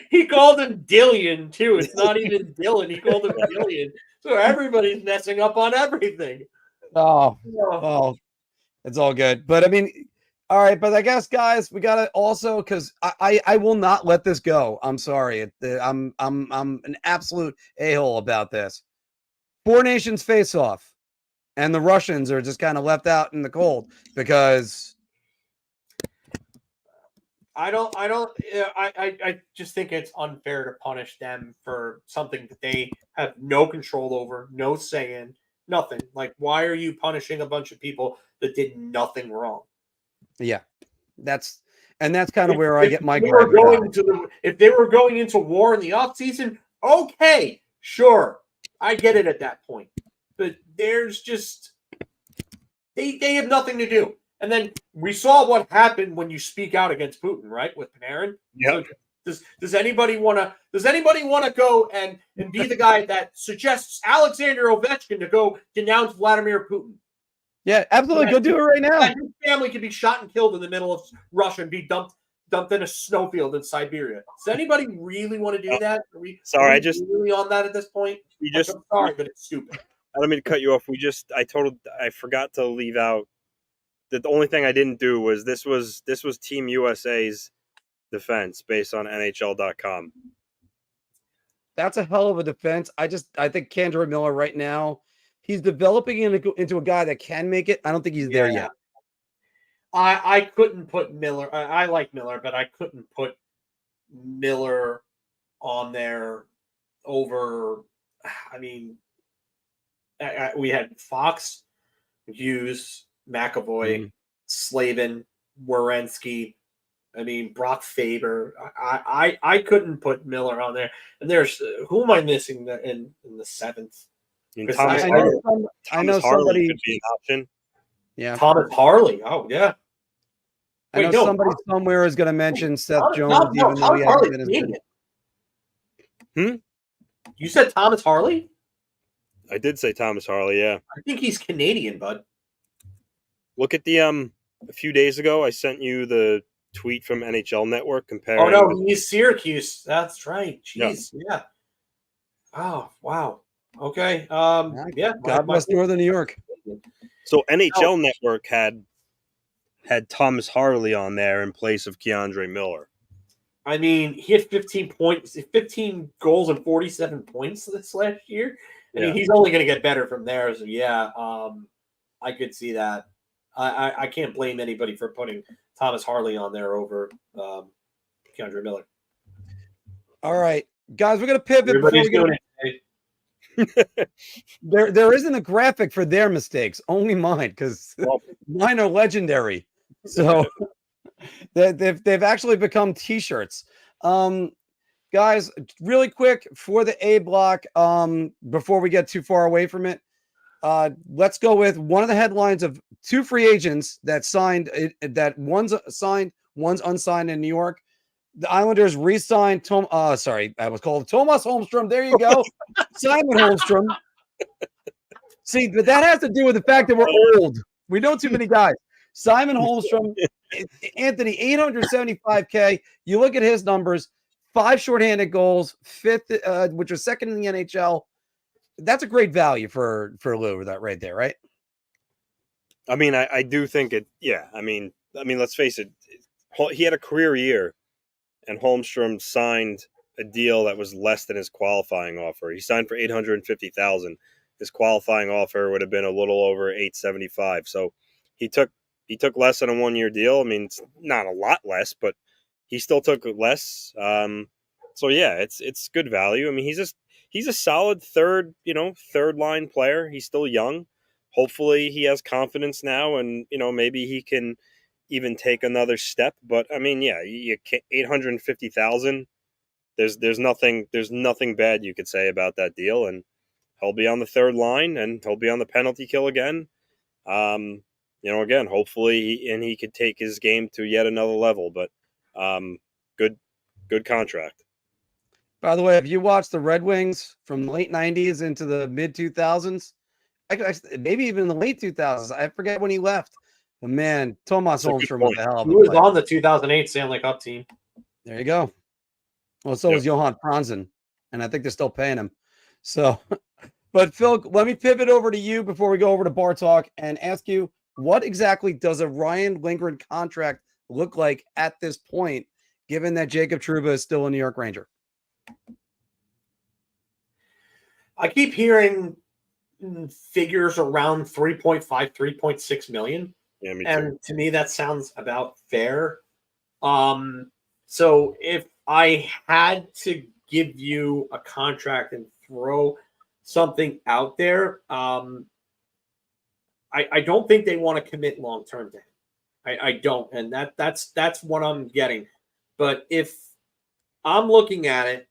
He called him Dillion too. It's not even Dylan. He called him Dillion. So everybody's messing up on everything. Oh, it's all good. But I mean, all right. But I guess, guys, we gotta also, because I will not let this go. I'm sorry. I'm an absolute a-hole about this. Four nations face off, and the Russians are just kind of left out in the cold because I just think it's unfair to punish them for something that they have no control over, no say in, nothing. Like, why are you punishing a bunch of people that did nothing wrong? Yeah, that's kind of where I get my. If they were going into war in the offseason, okay, sure. I get it at that point. But there's just they have nothing to do. And then we saw what happened when you speak out against Putin, right? With Panarin. Yeah. So does anybody want to go and be the guy that suggests Alexander Ovechkin to go denounce Vladimir Putin? Yeah, absolutely. Go do it right now. His family could be shot and killed in the middle of Russia and be dumped in a snowfield in Siberia. Does anybody really want to do that? Are we really on that at this point? I'm sorry, but it's stupid. I don't mean to cut you off. I forgot to leave out. The only thing I didn't do was this was Team USA's defense based on NHL.com. That's a hell of a defense. I think K'Andre Miller right now, he's developing into a guy that can make it. I don't think he's there yet. I couldn't put Miller. I like Miller, but I couldn't put Miller on there over. I mean, we had Fox, Hughes, McAvoy, Slavin, Werenski. I mean, Brock Faber. I couldn't put Miller on there. And there's who am I missing in the seventh? I know somebody could be an option. Yeah, Thomas Harley. Oh yeah. I know somebody somewhere is going to mention Seth Jones, even though he hasn't been as good. You said Thomas Harley? I did say Thomas Harley, yeah. I think he's Canadian, bud. Look at the a few days ago, I sent you the tweet from NHL Network comparing. Oh no, he's Syracuse. That's right. Jeez, yeah. Oh wow. Okay. Yeah. God bless Northern New York. So NHL Network had had Thomas Harley on there in place of Keandre Miller. I mean, he had 15 goals and 47 points this last year. I mean, he's only going to get better from there. So I could see that. I can't blame anybody for putting Thomas Harley on there over Keandre Miller. All right, guys, we're going to pivot. Everybody's doing it. There isn't a graphic for their mistakes, only mine, because mine are legendary. So they've actually become T-shirts. Guys, really quick for the A block, before we get too far away from it, let's go with one of the headlines of two free agents that signed, that one's signed, one's unsigned in New York. The Islanders re-signed I was called Thomas Holmstrom. There you go. Simon Holmstrom. See, but that has to do with the fact that we're old. We know too many guys. Simon Holmstrom, Anthony, $875K. You look at his numbers, 5 shorthanded goals, 5th, which was 2nd in the NHL. That's a great value for Lou, that right there, right? I mean, I do think it. Yeah, I mean, let's face it. He had a career year, and Holmstrom signed a deal that was less than his qualifying offer. He signed for $850,000. His qualifying offer would have been a little over $875,000. So he took less than a 1-year deal. I mean, it's not a lot less, but he still took less. So yeah, it's good value. I mean, he's a solid third line player. He's still young. Hopefully he has confidence now, and maybe he can even take another step. But I mean, yeah, you $850,000. There's nothing bad you could say about that deal, and he'll be on the third line, and he'll be on the penalty kill again. Again, hopefully he could take his game to yet another level. But good contract. By the way, if you watch the Red Wings from the late 90s into the mid 2000s, maybe even the late 2000s, I forget when he left. But man, Thomas Holmstrom was a hell of a player. He was on the 2008 Stanley Cup team. There you go. Well, so was Johan Franzen, and I think they're still paying him. So, but Phil, let me pivot over to you before we go over to Bar Talk and ask you, what exactly does a Ryan Lindgren contract look like at this point, given that Jacob Trouba is still a New York Ranger? I keep hearing figures around 3.5, 3.6 million. Yeah, me too. And to me, that sounds about fair. So if I had to give you a contract and throw something out there, I don't think they want to commit long-term to him. I don't. And that's what I'm getting. But if I'm looking at it,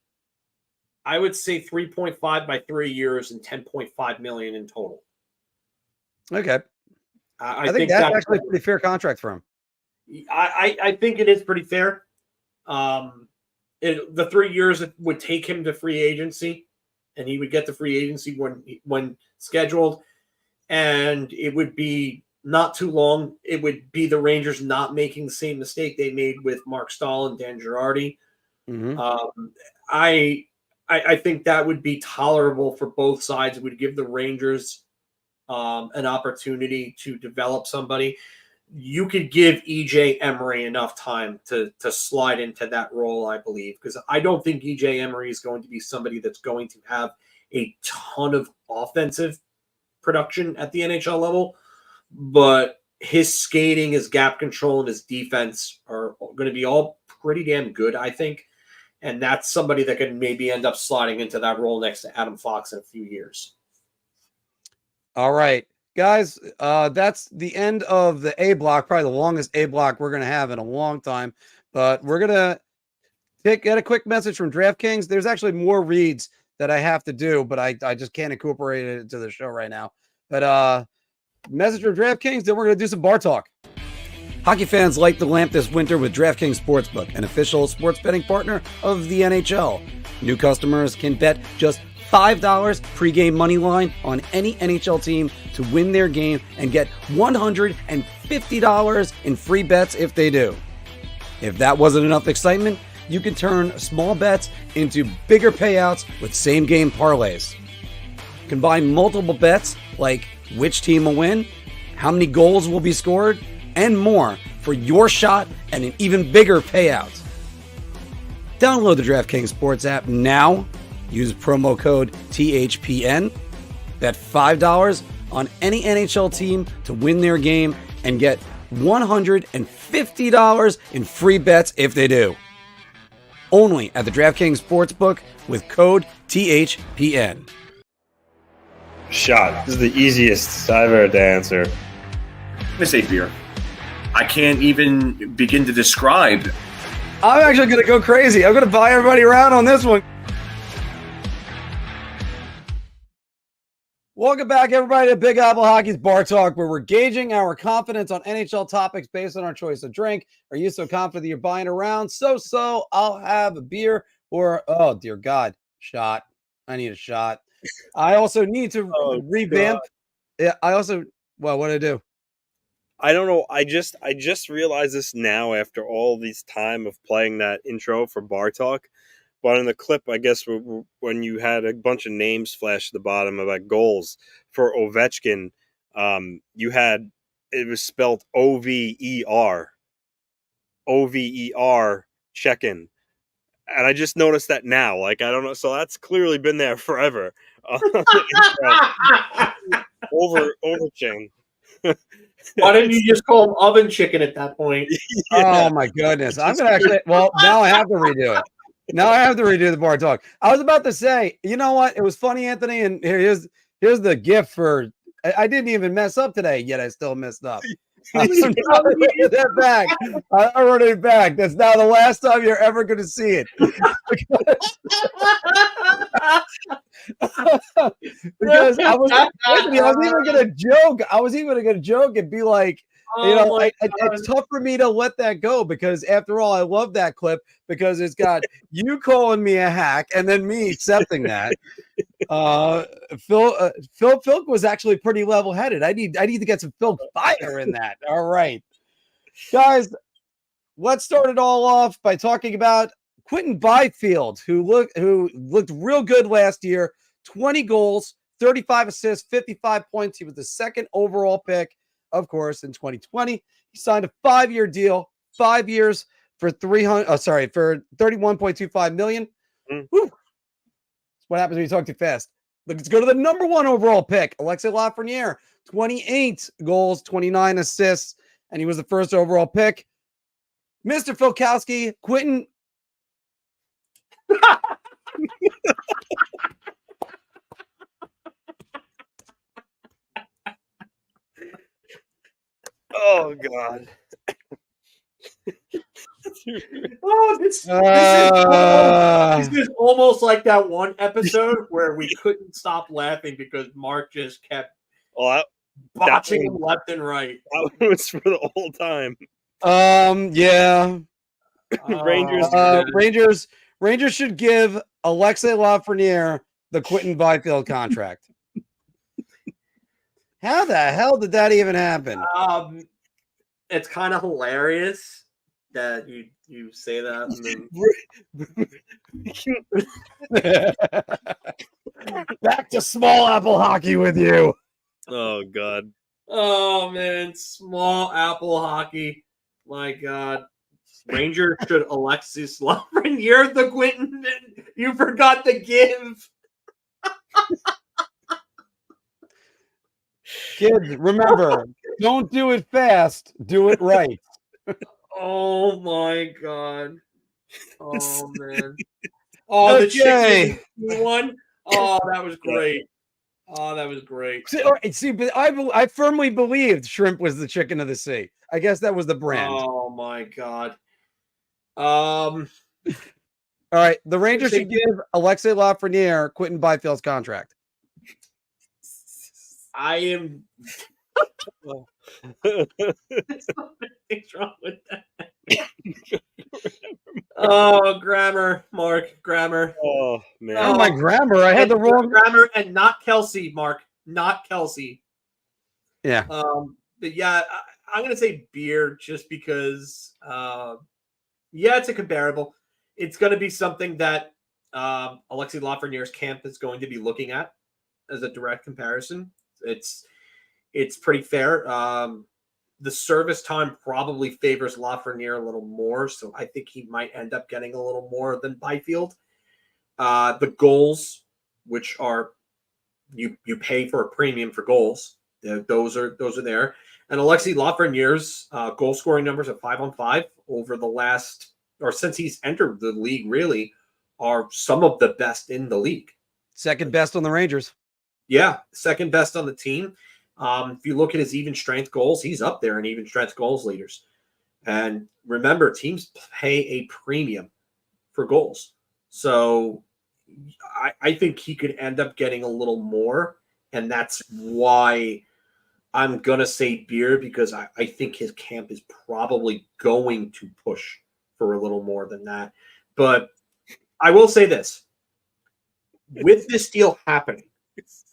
I would say 3.5 by 3 years and 10.5 million in total. Okay. I think that's actually a pretty fair contract for him. I think it is pretty fair. The 3 years would take him to free agency, and he would get the free agency when scheduled, and it would be not too long. It would be the Rangers not making the same mistake they made with Marc Stahl and Dan Girardi. Mm-hmm. I think that would be tolerable for both sides. It would give the Rangers an opportunity to develop somebody. You could give EJ Emery enough time to slide into that role, I believe, because I don't think EJ Emery is going to be somebody that's going to have a ton of offensive production at the NHL level, but his skating, his gap control, and his defense are going to be all pretty damn good, I think. And that's somebody that could maybe end up sliding into that role next to Adam Fox in a few years. All right, guys, that's the end of the A block, probably the longest A block we're going to have in a long time. But we're going to get a quick message from DraftKings. There's actually more reads that I have to do, but I just can't incorporate it into the show right now. But message from DraftKings, then we're going to do some bar talk. Hockey fans light the lamp this winter with DraftKings Sportsbook, an official sports betting partner of the NHL. New customers can bet just $5 pregame moneyline on any NHL team to win their game and get $150 in free bets if they do. If that wasn't enough excitement, you can turn small bets into bigger payouts with same-game parlays. Combine multiple bets like which team will win, how many goals will be scored, and more for your shot and an even bigger payout. Download the DraftKings Sports app now. Use promo code THPN. Bet $5 on any NHL team to win their game and get $150 in free bets if they do. Only at the DraftKings Sportsbook with code THPN. Shot. This is the easiest I've ever to answer. I'm going to say beer. I can't even begin to describe. I'm actually going to go crazy. I'm going to buy everybody around on this one. Welcome back, everybody, to Big Apple Hockey's Bar Talk, where we're gauging our confidence on NHL topics based on our choice of drink. Are you so confident that you're buying around? So, I'll have a beer or, oh, dear God, shot. I need a shot. I also need to revamp. Yeah, what did I do? I don't know. I just realized this now after all this time of playing that intro for Bar Talk. But in the clip, I guess, when you had a bunch of names flash at the bottom about goals for Ovechkin, it was spelled O-V-E-R. O-V-E-R check-in. And I just noticed that now. Like, I don't know. So that's clearly been there forever. Overchain. Why didn't you just call him oven chicken at that point? Yeah. Oh, my goodness. I'm going to actually, now I have to redo it. Now I have to redo the Bar Talk. I was about to say, you know what? It was funny, Anthony, and here's the gift for. I didn't even mess up today, yet I still messed up. I wrote it back. That's now the last time you're ever going to see it. Because I was even going to joke. I was even going to joke and be like, it's tough for me to let that go because after all, I love that clip because it's got you calling me a hack and then me accepting that. Phil was actually pretty level-headed. I need to get some Phil fire in that. All right, guys, let's start it all off by talking about Quinton Byfield, who looked real good last year. 20 goals, 35 assists, 55 points. He was the second overall pick. Of course, in 2020, he signed a 5-year deal, 5 years for $31.25 million. Whew. That's what happens when you talk too fast. Let's go to the number 1 overall pick, Alexis Lafreniere, 28 goals, 29 assists, and he was the first overall pick. Mr. Filkowski, Quinton. Oh God! This is almost like that one episode where we couldn't stop laughing because Marc just kept botching him left and right. That was for the whole time. Yeah. Rangers should give Alexis Lafreniere the Quinton Byfield contract. How the hell did that even happen? It's kind of hilarious that you say that. Back to small apple hockey with you. Oh God. Oh man, small apple hockey. My God. Rangers should Alexis Lafreniere the Quinton. You forgot to give. Kids, remember, don't do it fast. Do it right. Oh, my God. Oh, man. Oh, the chicken one. Oh, that was great. Oh, that was great. See, but I firmly believed shrimp was the chicken of the sea. I guess that was the brand. Oh, my God. All right. The Rangers should give Alexis Lafreniere Quinton Byfield's contract. I am. Something's wrong with that. Oh, grammar, Marc, grammar. Oh man, oh my grammar! I had the wrong grammar, and not Kelsey, Marc, not Kelsey. Yeah. But yeah, I'm gonna say beer just because. Yeah, it's a comparable. It's gonna be something that Alexis Lafreniere's camp is going to be looking at as a direct comparison. It's pretty fair. the service time probably favors Lafreniere a little more, so I think he might end up getting a little more than Byfield. The goals, which are you pay for a premium for goals, those are there. And Alexis Lafreniere's goal scoring numbers at 5-on-5 over the last, or since he's entered the league, really are some of the best in the league. Second best on the Rangers. Yeah, second best on the team. If you look at his even strength goals, he's up there in even strength goals leaders. And remember, teams pay a premium for goals. So I think he could end up getting a little more. And that's why I'm going to say Beer, because I think his camp is probably going to push for a little more than that. But I will say this. With this deal happening,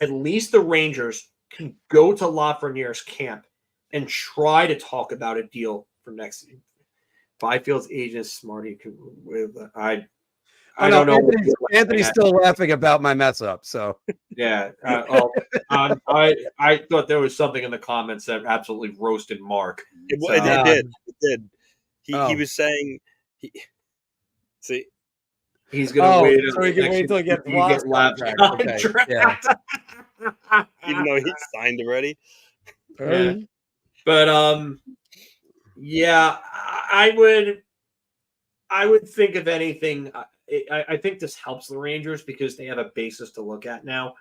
at least the Rangers can go to Lafreniere's camp and try to talk about a deal for next season. Byfield's agent is smart. I don't know. Anthony's still laughing about my mess up. So yeah, I thought there was something in the comments that absolutely roasted Marc. It did. He was saying. See. He's going to wait until he gets lost contract. Okay. Yeah. Even though he's signed already. Yeah. But yeah, I would think if anything, I think this helps the Rangers because they have a basis to look at now,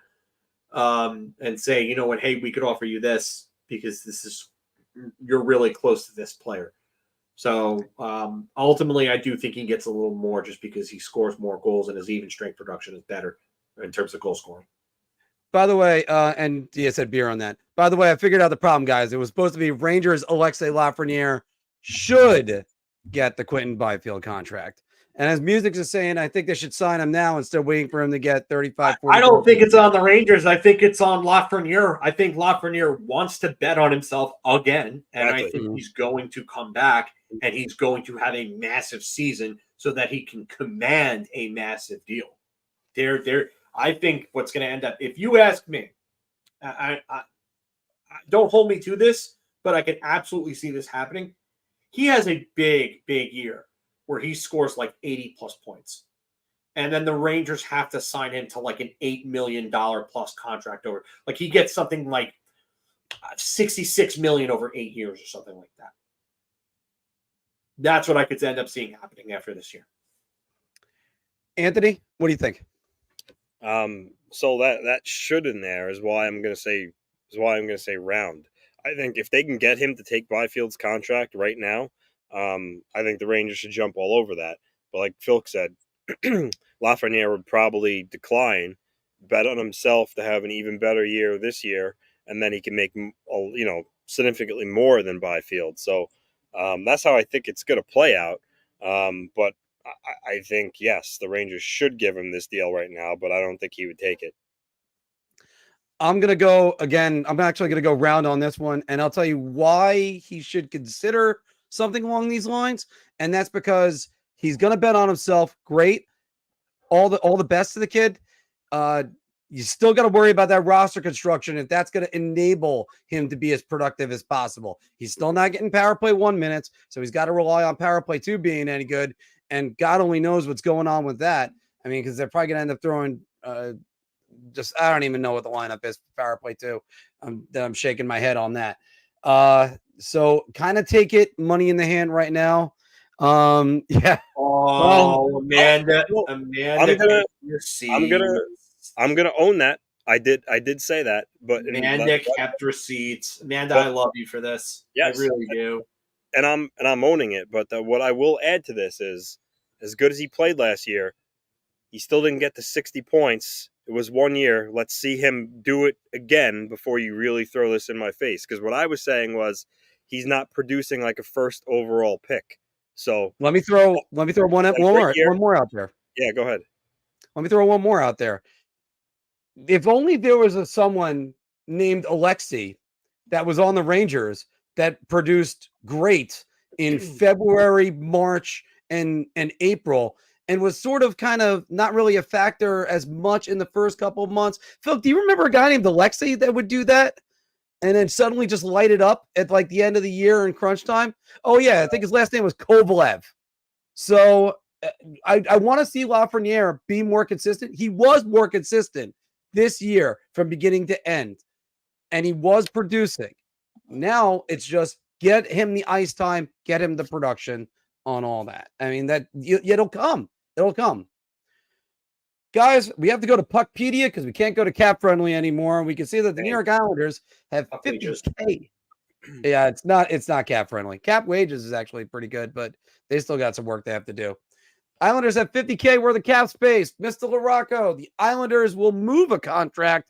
and say, you know what, hey, we could offer you this because you're really close to this player. So ultimately, I do think he gets a little more just because he scores more goals and his even strength production is better in terms of goal scoring. By the way, and Dia said Beer on that. By the way, I figured out the problem, guys. It was supposed to be Rangers Alexis Lafreniere should get the Quentin Byfield contract. And as Music is saying, I think they should sign him now instead of waiting for him to get 35, 40. I don't think it's on the Rangers. I think it's on Lafreniere. I think Lafreniere wants to bet on himself again. And I think he's going to come back and he's going to have a massive season so that he can command a massive deal. I think what's going to end up, if you ask me, I don't hold me to this, but I can absolutely see this happening. He has a big, big year where he scores like 80 plus points. And then the Rangers have to sign him to like an $8 million plus contract over. Like he gets something like $66 million over 8 years or something like that. That's what I could end up seeing happening after this year. Anthony, what do you think? So that should in there is why I'm going to say round. I think if they can get him to take Byfield's contract right now, I think the Rangers should jump all over that. But like Phil said, Lafreniere would probably decline, bet on himself to have an even better year this year, and then he can make significantly more than Byfield. So that's how I think it's going to play out. But I think, yes, the Rangers should give him this deal right now, but I don't think he would take it. I'm going to go again. I'm actually going to go round on this one, and I'll tell you why he should consider something along these lines. And that's because he's going to bet on himself. Great. All the best to the kid. You still got to worry about that roster construction if that's going to enable him to be as productive as possible. He's still not getting power play 1 minute, so he's got to rely on power play 2 being any good. And God only knows what's going on with that. I mean, because they're probably going to end up throwing I don't even know what the lineup is for power play 2. I'm shaking my head on that. So kind of take it money in the hand right now. Yeah. Oh, Amanda. I'm gonna own that. I did say that, but Amanda kept receipts. Amanda, I love you for this. Yes, I really do. And I'm owning it. But what I will add to this is, as good as he played last year, he still didn't get to 60 points. It was 1 year. Let's see him do it again before you really throw this in my face. Because what I was saying was he's not producing like a first overall pick. So let me throw one more out there. Yeah, go ahead. Let me throw one more out there. If only there was someone named Alexi that was on the Rangers that produced great in February, March, and April, and was sort of kind of not really a factor as much in the first couple of months. Phil, do you remember a guy named Alexi that would do that? and then suddenly just light it up at like the end of the year in crunch time? Oh yeah, I think his last name was Kovalev. So I want to see Lafreniere be more consistent. He was more consistent this year from beginning to end, and he was producing. Now it's just get him the ice time, get him the production on all that. I mean, it'll come. It'll come. Guys, we have to go to Puckpedia because we can't go to Cap Friendly anymore. We can see that the New York Islanders have 50K. Yeah, it's not Cap Friendly. Cap Wages is actually pretty good, but they still got some work they have to do. Islanders have 50K worth of cap space. Mr. LaRocco, the Islanders will move a contract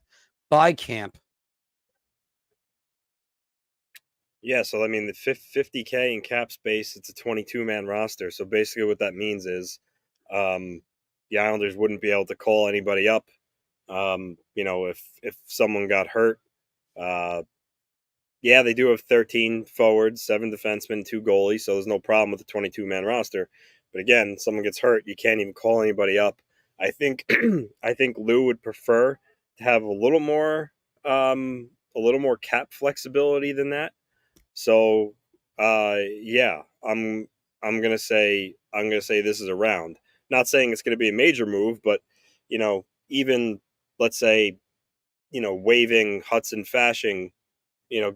by camp. Yeah, so I mean, the 50K in cap space, it's a 22-man roster. So basically what that means is the Islanders wouldn't be able to call anybody up. If someone got hurt, they do have 13 forwards, 7 defensemen, 2 goalies, so there's no problem with the 22-man roster. But again, someone gets hurt, you can't even call anybody up. I think Lou would prefer to have a little more cap flexibility than that. So I'm gonna say this is a round. Not saying it's gonna be a major move, but even let's say waiving Hudson Fasching,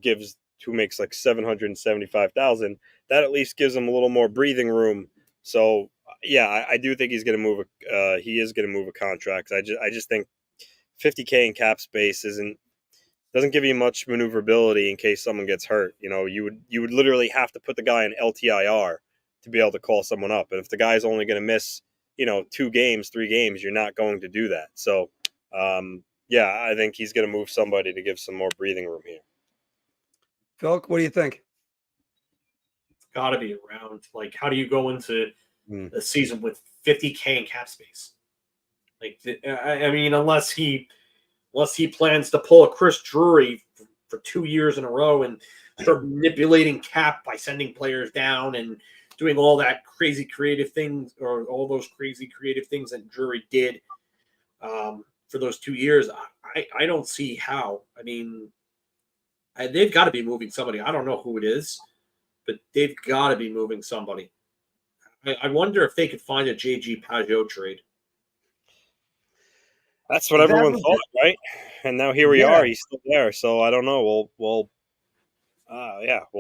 gives who makes like $775,000. That at least gives him a little more breathing room. So I do think he's gonna move he is gonna move a contract. I just think 50K in cap space doesn't give you much maneuverability in case someone gets hurt. You would literally have to put the guy in LTIR to be able to call someone up. And if the guy's only going to miss, 2 games, 3 games, you're not going to do that. So, I think he's going to move somebody to give some more breathing room here. Phil, what do you think? It's got to be around. Like, how do you go into a season with 50K in cap space? Like, I mean, unless he plans to pull a Chris Drury for 2 years in a row and start manipulating cap by sending players down and doing all that crazy creative things, or all those crazy creative things that Drury did for those 2 years, I don't see how. I mean, they've got to be moving somebody. I don't know who it is, but they've got to be moving somebody. I wonder if they could find a JG Pajot trade. That's what everyone thought, right? And now here we are. He's still there. So I don't know. We'll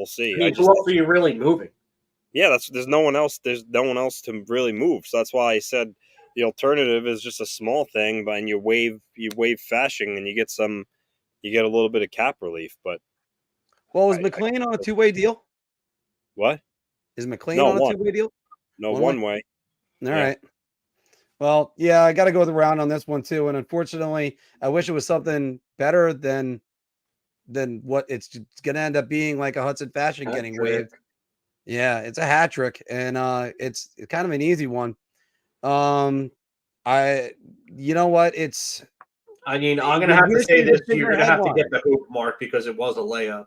see. I mean, who else are you really moving? Yeah, there's no one else. There's no one else to really move. So that's why I said the alternative is just a small thing, but you waive Fasching and you get a little bit of cap relief. But is McLean on a 2-way deal? What? Is McLean on a 2-way deal? No, one way. All right. Well, yeah, I got to go with the round on this one too. And unfortunately, I wish it was something better than what it's going to end up being, like a Hudson Fasching getting waived. Yeah, it's a hat trick, and it's kind of an easy one. You know what? I mean, I'm going to have to say this. You're going to have to get the hoop, Mark, because it was a layup.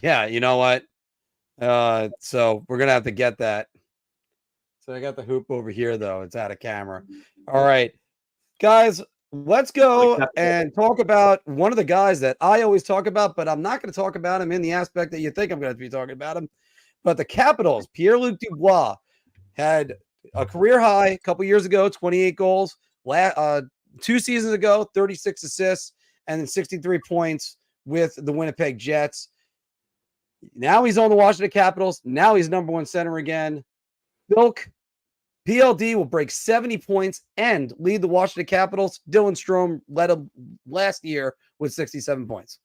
Yeah, you know what? So we're going to have to get that. So I got the hoop over here, though. It's out of camera. All right, guys, let's go and talk about one of the guys that I always talk about, but I'm not going to talk about him in the aspect that you think I'm going to be talking about him. But the Capitals, Pierre-Luc Dubois, had a career high a couple years ago, 28 goals. 2 seasons ago, 36 assists, and then 63 points with the Winnipeg Jets. Now he's on the Washington Capitals. Now he's number 1 center again. PLD will break 70 points and lead the Washington Capitals. Dylan Strome led him last year with 67 points.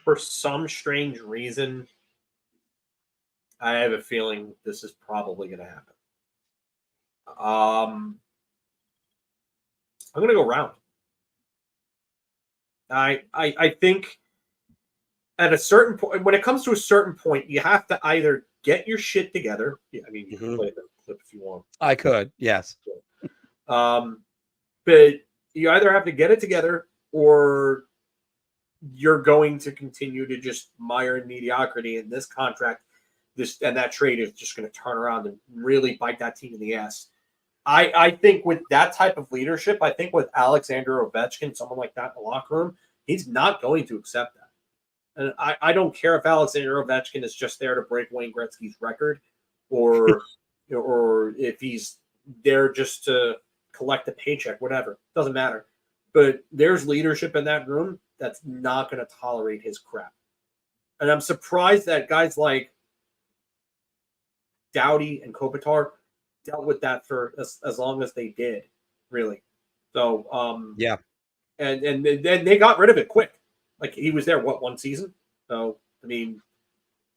For some strange reason, I have a feeling this is probably going to happen. I'm going to go round. I think at a certain point, when it comes to a certain point, you have to either get your shit together. Yeah, I mean, you can play the clip if you want. I could, yes. But you either have to get it together, or you're going to continue to just mire in mediocrity. And this contract, that trade is just going to turn around and really bite that team in the ass. I think with that type of leadership, I think with Alexander Ovechkin, someone like that in the locker room, he's not going to accept that. And I don't care if Alexander Ovechkin is just there to break Wayne Gretzky's record, or or if he's there just to collect a paycheck, whatever. Doesn't matter. But there's leadership in that room that's not going to tolerate his crap. And I'm surprised that guys like Doughty and Kopitar dealt with that for as long as they did, really. So, yeah. And then they got rid of it quick. Like, he was there, one season? So, I mean,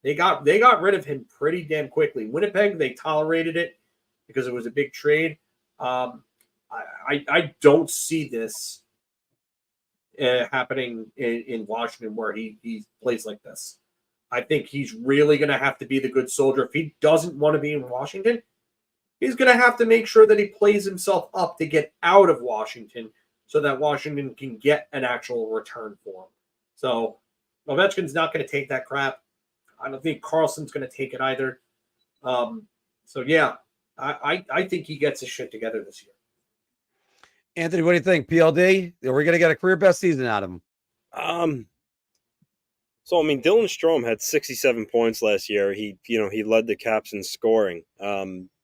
they got rid of him pretty damn quickly. Winnipeg, they tolerated it because it was a big trade. I don't see this happening in Washington where he plays like this. I think he's really going to have to be the good soldier. If he doesn't want to be in Washington, he's going to have to make sure that he plays himself up to get out of Washington so that Washington can get an actual return for him. So Ovechkin's not going to take that crap. I don't think Carlson's going to take it either. So, yeah, I think he gets his shit together this year. Anthony, what do you think? PLD? Are we going to get a career best season out of him? So, I mean, Dylan Strome had 67 points last year. He led the Caps in scoring. Coming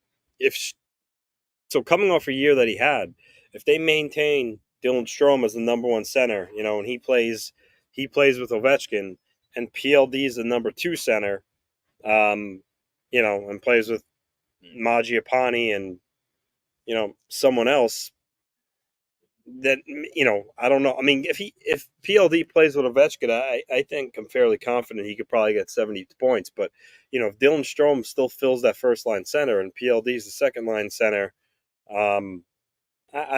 off a year that he had, if they maintain Dylan Strome as the number one center, and he plays with Ovechkin, and PLD is the number two center, and plays with Mangiapane and, someone else, that, I don't know. I mean, if PLD plays with Ovechkin, I think I'm fairly confident he could probably get 70 points. But, if Dylan Strome still fills that first line center and PLD is the second line center, I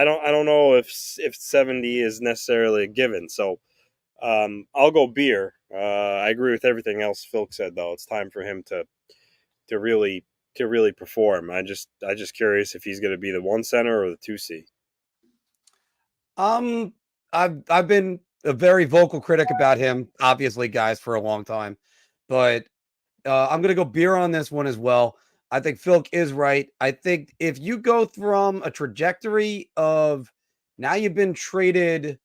don't know if 70 is necessarily a given. So I'll go beer. I agree with everything else Phil said, though. It's time for him to really perform. I just curious if he's going to be the one center or the 2C. I've been a very vocal critic about him, obviously, guys, for a long time, but I'm gonna go beer on this one as well. I think Phil is right. I think if you go from a trajectory of now you've been traded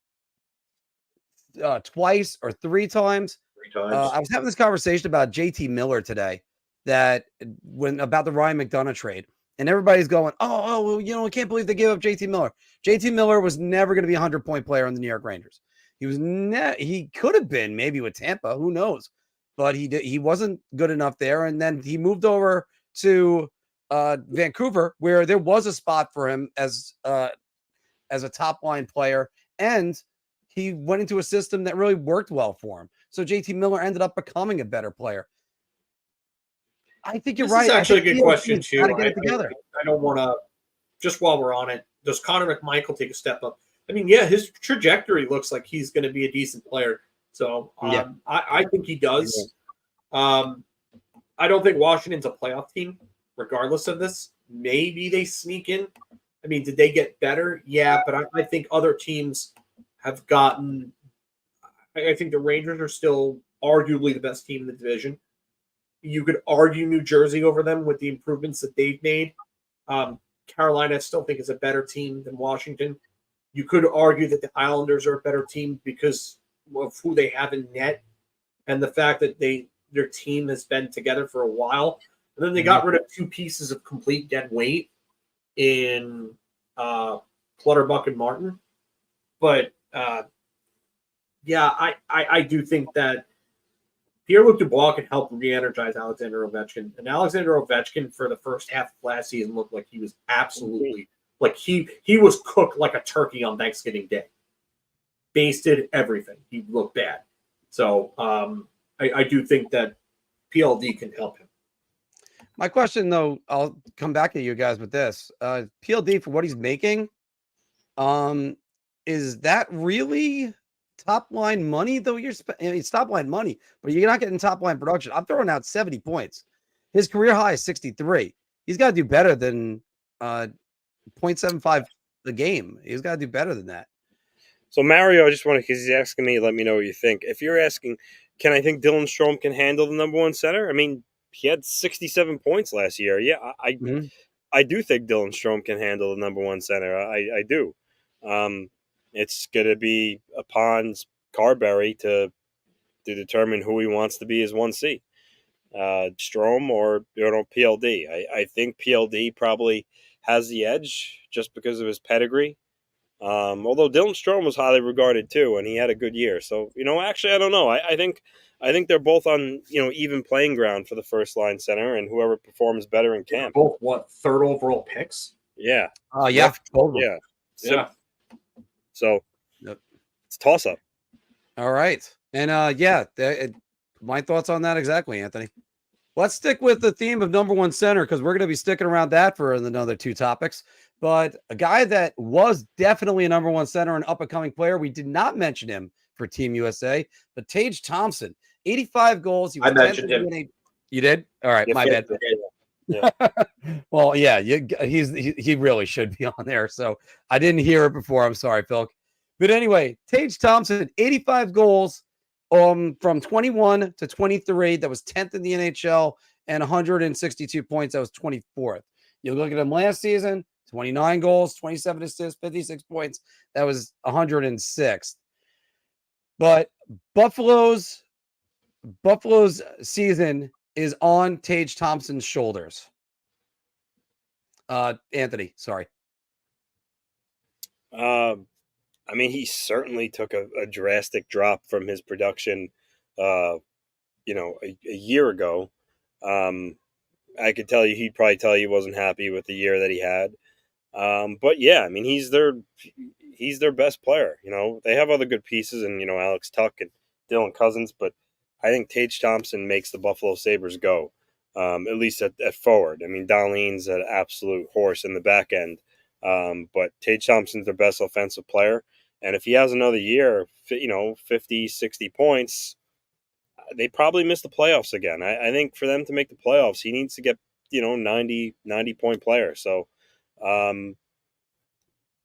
twice or three times. I was having this conversation about JT Miller today, about the Ryan McDonough trade. And everybody's going, well, I can't believe they gave up JT Miller. JT Miller was never going to be a 100-point player on the New York Rangers. He could have been maybe with Tampa, who knows? But he wasn't good enough there. And then he moved over to Vancouver, where there was a spot for him as a top line player, and he went into a system that really worked well for him. So JT Miller ended up becoming a better player. I think you're right. This is actually a good question, too. I don't want to, just while we're on it, does Connor McMichael take a step up? I mean, yeah, his trajectory looks like he's going to be a decent player. So I think he does. I don't think Washington's a playoff team, regardless of this. Maybe they sneak in. I mean, did they get better? Yeah, but I think other teams have gotten – I think the Rangers are still arguably the best team in the division. You could argue New Jersey over them with the improvements that they've made. Carolina, I still think, is a better team than Washington. You could argue that the Islanders are a better team because of who they have in net and the fact that their team has been together for a while. And then they got rid of two pieces of complete dead weight in Clutterbuck and Martin. But, I do think that Pierre-Luc Dubois can help re-energize Alexander Ovechkin. And Alexander Ovechkin, for the first half of last season, looked like he was absolutely – like he was cooked like a turkey on Thanksgiving Day. Basted everything. He looked bad. So I do think that PLD can help him. My question, though, I'll come back to you guys with this. PLD, for what he's making, is that really – top line money, though? It's top line money, but you're not getting top line production. I'm throwing out 70 points. His career high is 63. He's got to do better than 0.75 a game. He's got to do better than that. So Mario, I just want to, because he's asking me, let me know what you think. If you're asking, can I think Dylan Strome can handle the number one center? I mean, he had 67 points last year. Yeah, I do think Dylan Strome can handle the number one center. I do. It's going to be upon Carberry to determine who he wants to be as 1C. Strome or PLD. I think PLD probably has the edge just because of his pedigree. Although Dylan Strome was highly regarded too, and he had a good year. So actually, I don't know. I think they're both on even playing ground for the first line center, and whoever performs better in camp. Both what, third overall picks? Yeah. Oh yeah, Yeah. Yeah. So it's toss up. All right, and my thoughts on that exactly, Anthony. Let's stick with the theme of number one center because we're going to be sticking around that for another two topics. But a guy that was definitely a number one center, an up-and-coming player, we did not mention him for Team USA, but Tage Thompson, 85 goals. He was I mentioned him. You did? All right, my bad. Yeah. Well, yeah, he really should be on there. So I didn't hear it before. I'm sorry, Phil. But anyway, Tage Thompson, 85 goals from 21 to 23. That was 10th in the NHL, and 162 points. That was 24th. You look at him last season, 29 goals, 27 assists, 56 points. That was 106th. But Buffalo's season is on Tage Thompson's shoulders. Anthony, sorry. I mean, he certainly took a drastic drop from his production, a year ago. I could tell you, he'd probably tell you he wasn't happy with the year that he had. But yeah, I mean, he's their best player. They have other good pieces, and Alex Tuck and Dylan Cousins, but I think Tage Thompson makes the Buffalo Sabres go, at least at forward. I mean, Dahlin's an absolute horse in the back end, but Tage Thompson's their best offensive player. And if he has another year, 50, 60 points, they probably miss the playoffs again. I think for them to make the playoffs, he needs to get, 90 point player. So I'm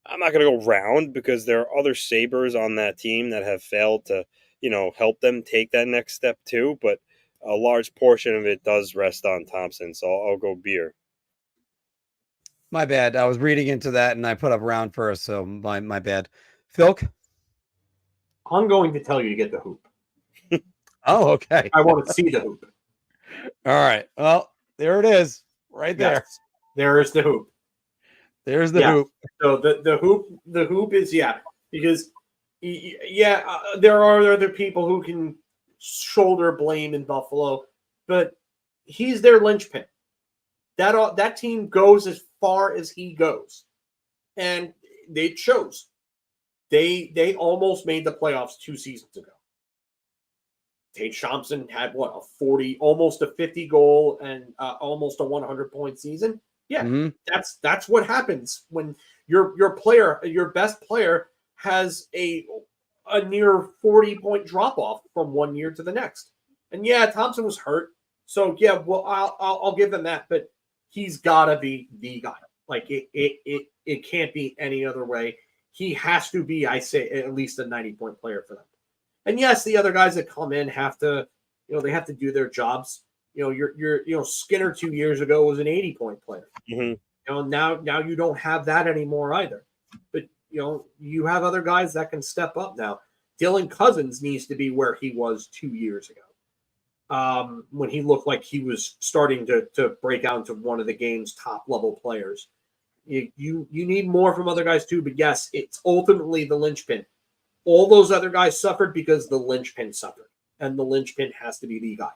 not going to go round because there are other Sabres on that team that have failed to, help them take that next step too. But a large portion of it does rest on Thompson. So I'll go beer. My bad. I was reading into that and I put up round first. So my bad. Philk? I'm going to tell you to get the hoop. Oh, okay. I want to see the hoop. All right. Well, there it is. Right there. Yes, there is the hoop. There's the hoop. So the hoop is, because there are other people who can shoulder blame in Buffalo, but he's their linchpin. That team goes as far as he goes, and they chose. They almost made the playoffs 2 seasons ago. Tage Thompson had a 40, almost a 50 goal and almost a 100 point season. Yeah, that's what happens when your player, your best player, has a near 40 point drop off from one year to the next. And Thompson was hurt, so I'll give them that. But he's got to be the guy. Like it can't be any other way. He has to be, I say, at least a 90 point player for them. And yes, the other guys that come in have to, they have to do their jobs. Your Skinner 2 years ago was an 80 point player. Mm-hmm. Now you don't have that anymore either. But you have other guys that can step up now. Dylan Cousins needs to be where he was 2 years ago, when he looked like he was starting to break out into one of the game's top level players. You need more from other guys too. But yes, it's ultimately the linchpin. All those other guys suffered because the linchpin suffered, and the linchpin has to be the guy.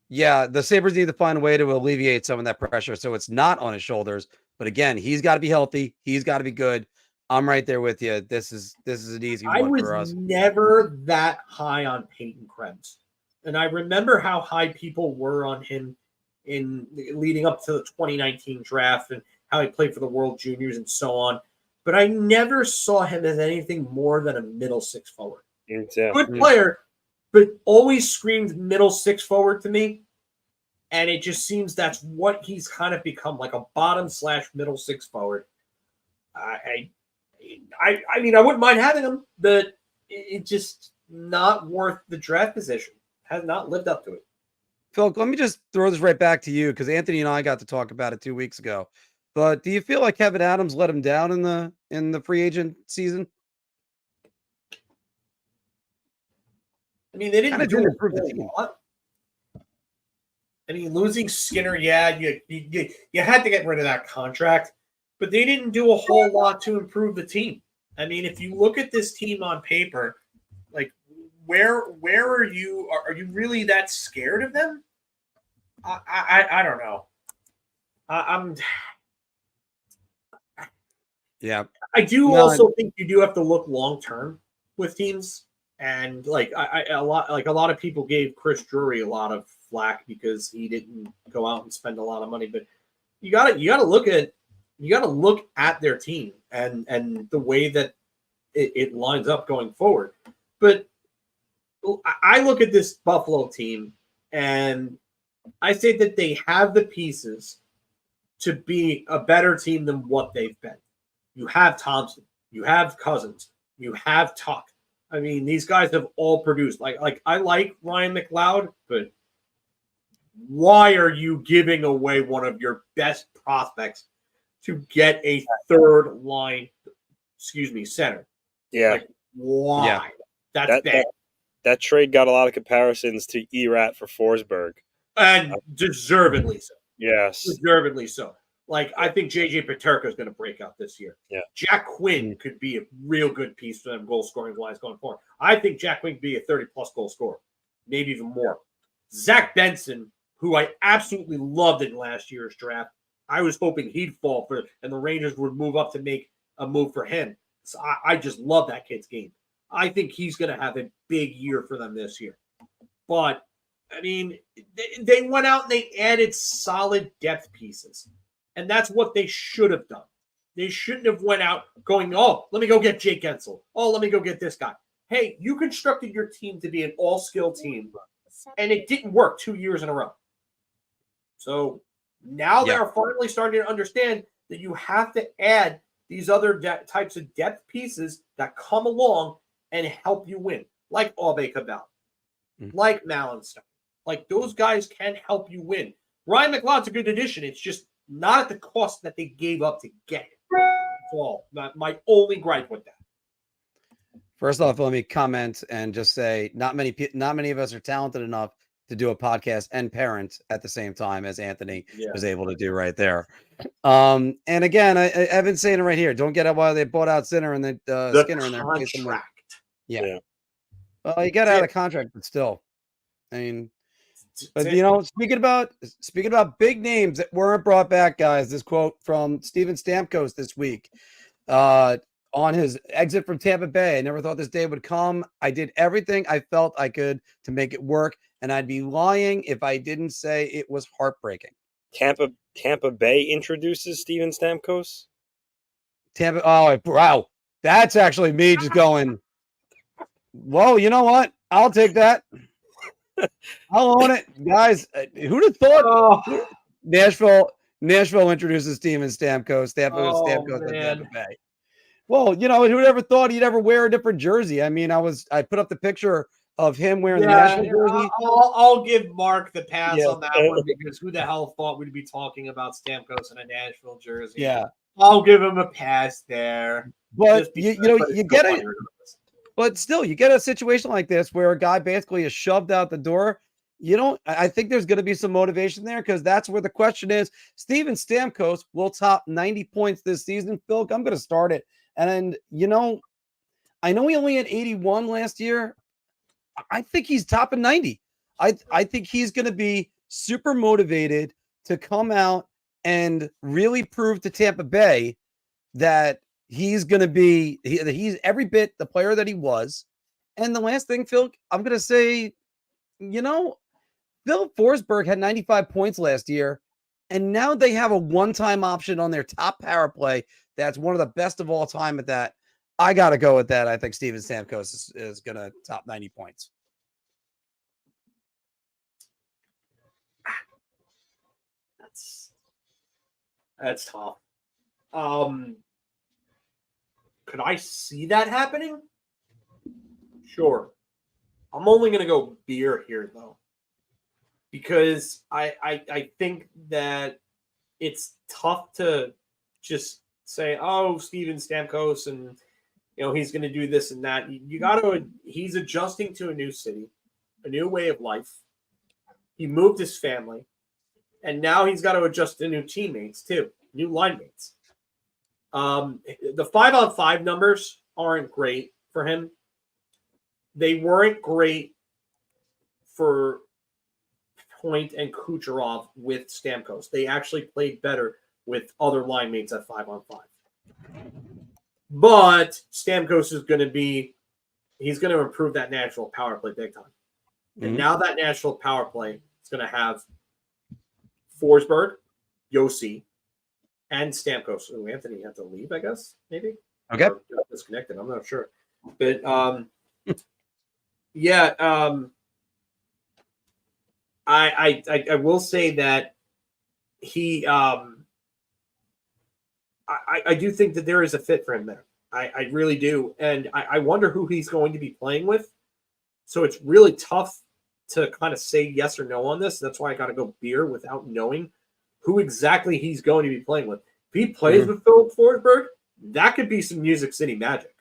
Yeah, the Sabres need to find a way to alleviate some of that pressure so it's not on his shoulders. But again, he's got to be healthy. He's got to be good. I'm right there with you. This is an easy one for us. I was never that high on Peyton Krebs. And I remember how high people were on him in leading up to the 2019 draft and how he played for the World Juniors and so on. But I never saw him as anything more than a middle six forward. Good player, but always screamed middle six forward to me. And it just seems that's what he's kind of become, like a bottom/middle six forward. I mean, I wouldn't mind having him, but it's just not worth the draft position. Has not lived up to it. Phil, let me just throw this right back to you because Anthony and I got to talk about it 2 weeks ago. But do you feel like Kevin Adams let him down in the free agent season? I mean, they didn't Kinda do didn't a improve the whole team. lot. I mean, losing Skinner, yeah, you had to get rid of that contract, but they didn't do a whole lot to improve the team. I mean, if you look at this team on paper, like where are you? Are you really that scared of them? I don't know. Yeah. I do also think you do have to look long term with teams, and like a lot of people gave Chris Drury a lot of flack because he didn't go out and spend a lot of money, but you got to look at their team and the way that it lines up going forward. But I look at this Buffalo team and I say that they have the pieces to be a better team than what they've been. You have Thompson, you have Cousins, you have Tuck. I mean, these guys have all produced. Like I like Ryan McLeod, but why are you giving away one of your best prospects to get a third line, center? Yeah. Like, why? Yeah. That's bad. That trade got a lot of comparisons to Erat for Forsberg. And deservedly so. Yes. Deservedly so. Like, I think J.J. Peterka is going to break out this year. Yeah. Jack Quinn could be a real good piece for them goal-scoring wise going forward. I think Jack Quinn could be a 30-plus goal scorer, maybe even more. Zach Benson, who I absolutely loved in last year's draft, I was hoping he'd fall for it, and the Rangers would move up to make a move for him. So I just love that kid's game. I think he's going to have a big year for them this year. But, I mean, they went out and they added solid depth pieces. And that's what they should have done. They shouldn't have went out going, oh, let me go get Jake Gensel. Oh, let me go get this guy. Hey, you constructed your team to be an all-skill team, and it didn't work 2 years in a row. So now they're finally starting to understand that you have to add these other types of depth pieces that come along and help you win, like Aube Cabell, like Malenstein. Like, those guys can help you win. Ryan McLeod's a good addition. It's just not at the cost that they gave up to get it. That's all. My only gripe with that. First off, let me comment and just say not many of us are talented enough to do a podcast and parent at the same time as Anthony was able to do right there. And again, I've been saying it right here. Don't get it while they bought out Sinner and then Skinner in there. Contract. Yeah. Well, you got out of contract, but still. I mean, but you know, speaking about big names that weren't brought back, guys, this quote from Steven Stamkos this week on his exit from Tampa Bay. I never thought this day would come. I did everything I felt I could to make it work, and I'd be lying if I didn't say it was heartbreaking. Tampa Bay introduces Steven Stamkos? Wow. That's actually me just going, well, you know what? I'll take that. I'll own it, guys. Who'd have thought Nashville introduces Steven Stamkos? Stamkos at Tampa Bay. Well, you know, who'd ever thought he'd ever wear a different jersey? I mean, I put up the picture of him wearing the Nashville jersey. I'll give Mark the pass on that one because who the hell thought we'd be talking about Stamkos in a Nashville jersey? Yeah, I'll give him a pass there. But you get it. But still, you get a situation like this where a guy basically is shoved out the door. I think there's going to be some motivation there because that's where the question is. Steven Stamkos will top 90 points this season. Phil, I'm going to start it. And, I know he only had 81 last year. I think he's topping 90. I think he's going to be super motivated to come out and really prove to Tampa Bay that he's going to be, he's every bit the player that he was. And the last thing, Phil, I'm going to say, Phil Forsberg had 95 points last year, and now they have a one-time option on their top power play. That's one of the best of all time at that. I got to go with that. I think Steven Stamkos is going to top 90 points. That's tough. Could I see that happening? Sure. I'm only going to go beer here, though. because I think that it's tough to just say, oh, Steven Stamkos, and he's going to do this and that. You got to. He's adjusting to a new city, a new way of life. He moved his family, and now he's got to adjust to new teammates too, new line mates. The 5-on-5 numbers aren't great for him. They weren't great for Point and Kucherov with Stamkos. They actually played better with other line mates at 5-on-5. But Stamkos is going to he's going to improve that natural power play big time. And now that natural power play is going to have Forsberg, Yossi, and Stamkos. Oh, Anthony had to leave, I guess, maybe? Okay. Or disconnected. I'm not sure. But, yeah, I will say that he I do think that there is a fit for him there. I really do. And I wonder who he's going to be playing with. So it's really tough to kind of say yes or no on this. That's why I got to go beer without knowing who exactly he's going to be playing with. If he plays with Philip Forsberg, that could be some Music City magic.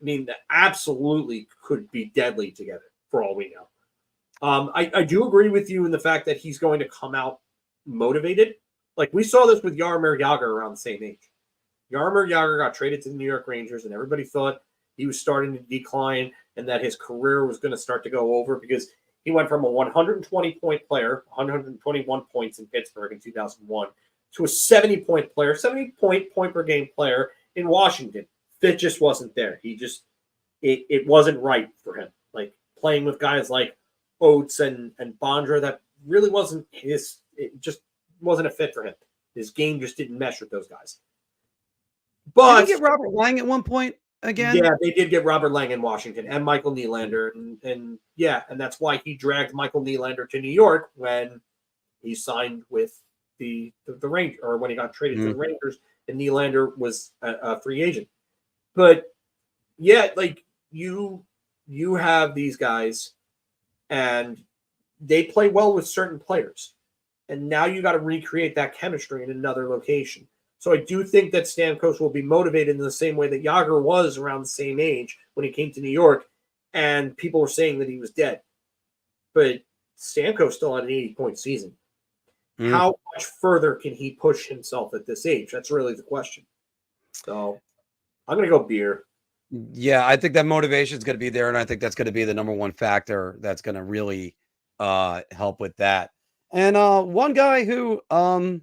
I mean, that absolutely could be deadly together for all we know. I do agree with you in the fact that he's going to come out motivated. Like we saw this with Jaromir Jagr around the same age. Jaromir Jagr got traded to the New York Rangers, and everybody thought he was starting to decline and that his career was going to start to go over because he went from a 120-point player, 121 points in Pittsburgh in 2001, to a 70-point player, 70-point per game player in Washington. Fit just wasn't there. He just it wasn't right for him. Like playing with guys like Oates and Bondra, that really wasn't his. It just wasn't a fit for him. His game just didn't mesh with those guys. But did he get Robert Lang at one point again? Yeah, they did get Robert Lang in Washington and Michael Nylander, and that's why he dragged Michael Nylander to New York when he signed with the Rangers, or when he got traded to the Rangers, and Nylander was a free agent. But yeah, like you have these guys, and they play well with certain players, and now you got to recreate that chemistry in another location. So I do think that Stamkos will be motivated in the same way that Jagr was around the same age when he came to New York, and people were saying that he was dead. But Stamkos still had an 80-point season. How much further can he push himself at this age? That's really the question. So I'm going to go beer. Yeah, I think that motivation is going to be there, and I think that's going to be the number one factor that's going to really help with that. And one guy who I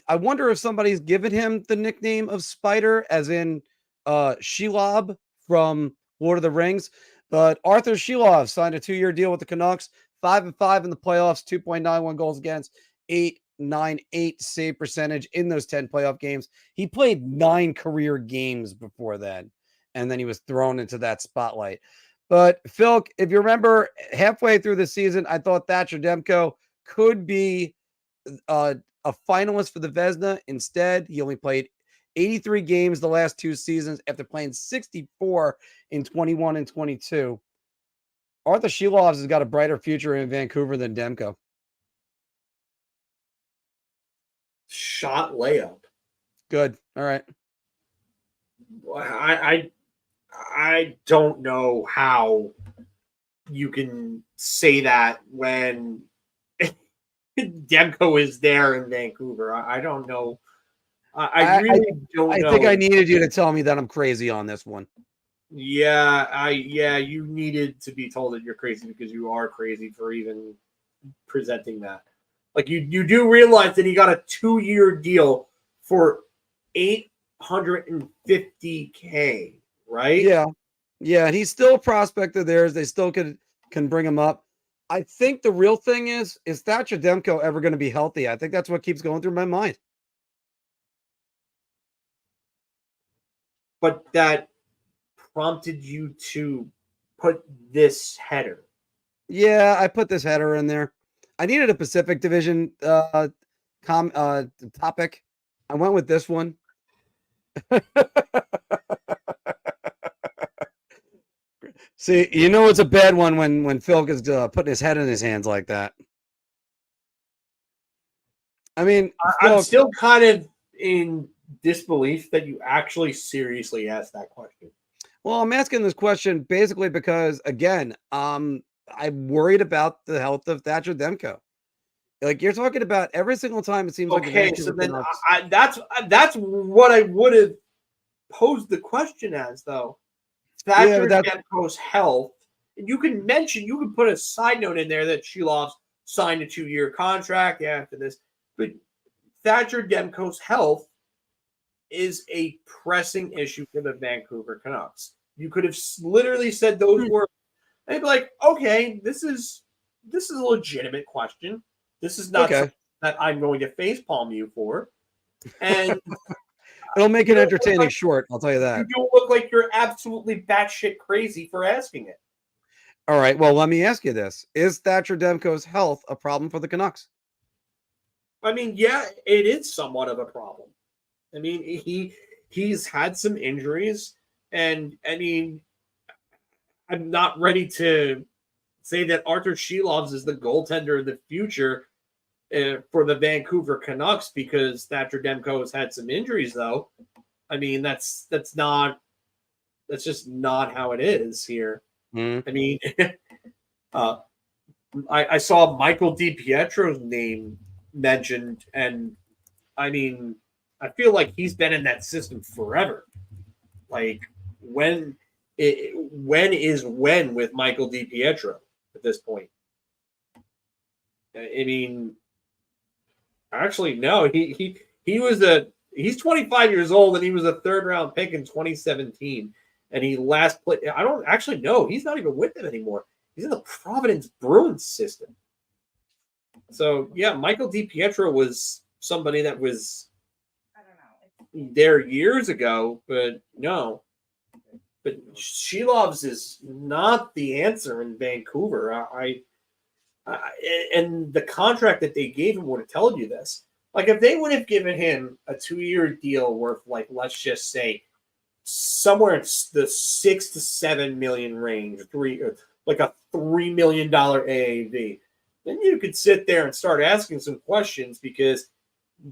wonder if somebody's given him the nickname of Spider, as in Shelob from Lord of the Rings. But Arthur Shelob signed a 2-year deal with the Canucks, 5-5 in the playoffs, 2.91 goals against, 8.98 save percentage in those 10 playoff games. He played 9 career games before then, and then he was thrown into that spotlight. But Phil, if you remember, halfway through the season, I thought Thatcher Demko could be a finalist for the Vezina. Instead, he only played 83 games the last 2 seasons after playing 64 in 21 and 22. Arthur Shelovs has got a brighter future in Vancouver than Demko. Shot layup. Good. All right. I don't know how you can say that when Demko is there in Vancouver. I don't know. I really don't know. I think I needed you to tell me that I'm crazy on this one. Yeah, you needed to be told that you're crazy because you are crazy for even presenting that. Like you do realize that he got a 2-year deal for $850K, right? Yeah. Yeah, and he's still a prospect of theirs. They still can bring him up. I think the real thing is Thatcher Demko ever going to be healthy? I think that's what keeps going through my mind. But that prompted you to put this header. Yeah, I put this header in there. I needed a Pacific Division topic. I went with this one. See, you know it's a bad one when Phil is putting his head in his hands like that. I mean, I'm still kind of in disbelief that you actually seriously asked that question. Well, I'm asking this question basically because, again, I'm worried about the health of Thatcher Demko. Like you're talking about every single time it seems like. Okay, so then that's what I would have posed the question as, though. Thatcher Demko's health. And you can put a side note in there that Shelov's signed a 2-year contract after this. But Thatcher Demko's health is a pressing issue for the Vancouver Canucks. You could have literally said those words. They'd be like, okay, this is a legitimate question. This is not something that I'm going to facepalm you for. And it'll make it entertaining short, I'll tell you that. You don't look like you're absolutely batshit crazy for asking it. All right, well, let me ask you this. Is Thatcher Demko's health a problem for the Canucks? I mean, yeah, it is somewhat of a problem. I mean, he's had some injuries, and I mean, I'm not ready to say that Arthur Shelovs is the goaltender of the future for the Vancouver Canucks because Thatcher Demko has had some injuries, though. I mean, that's just not how it is here. I mean, I saw Michael DiPietro's name mentioned, and I mean, I feel like he's been in that system forever. Like when is when with Michael DiPietro at this point? I mean, actually, no. He's 25 years old, and he was a 3rd round pick in 2017, and he last played. I don't actually know. He's not even with them anymore. He's in the Providence Bruins system. So yeah, Michael DiPietro was somebody that was there years ago, but no. But Shelovs is not the answer in Vancouver. And the contract that they gave him would have told you this. Like if they would have given him a 2-year deal worth, like, let's just say somewhere in the 6 to 7 million range, like a $3 million AAV, then you could sit there and start asking some questions because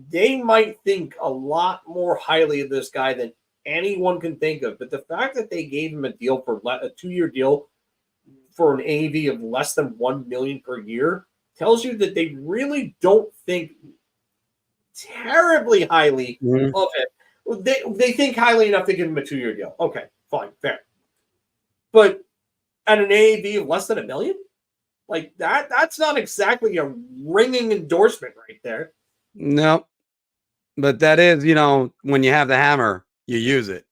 they might think a lot more highly of this guy than anyone can think of. But the fact that they gave him a deal for a 2-year deal for an AAV of less than $1 million per year tells you that they really don't think terribly highly of it. They think highly enough to give him a 2-year deal. Okay, fine, fair. But at an AAV of less than $1 million, like that's not exactly a ringing endorsement right there. No, but that is, when you have the hammer, you use it.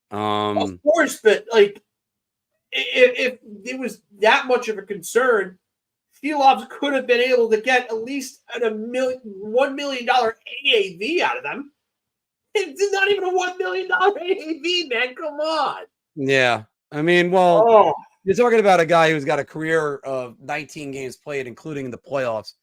Of course, but like if it was that much of a concern, Shelovs could have been able to get at least $1 million AAV out of them. It's not even a $1 million AAV, man. Come on. Yeah. I mean, well, you're talking about a guy who's got a career of 19 games played, including the playoffs.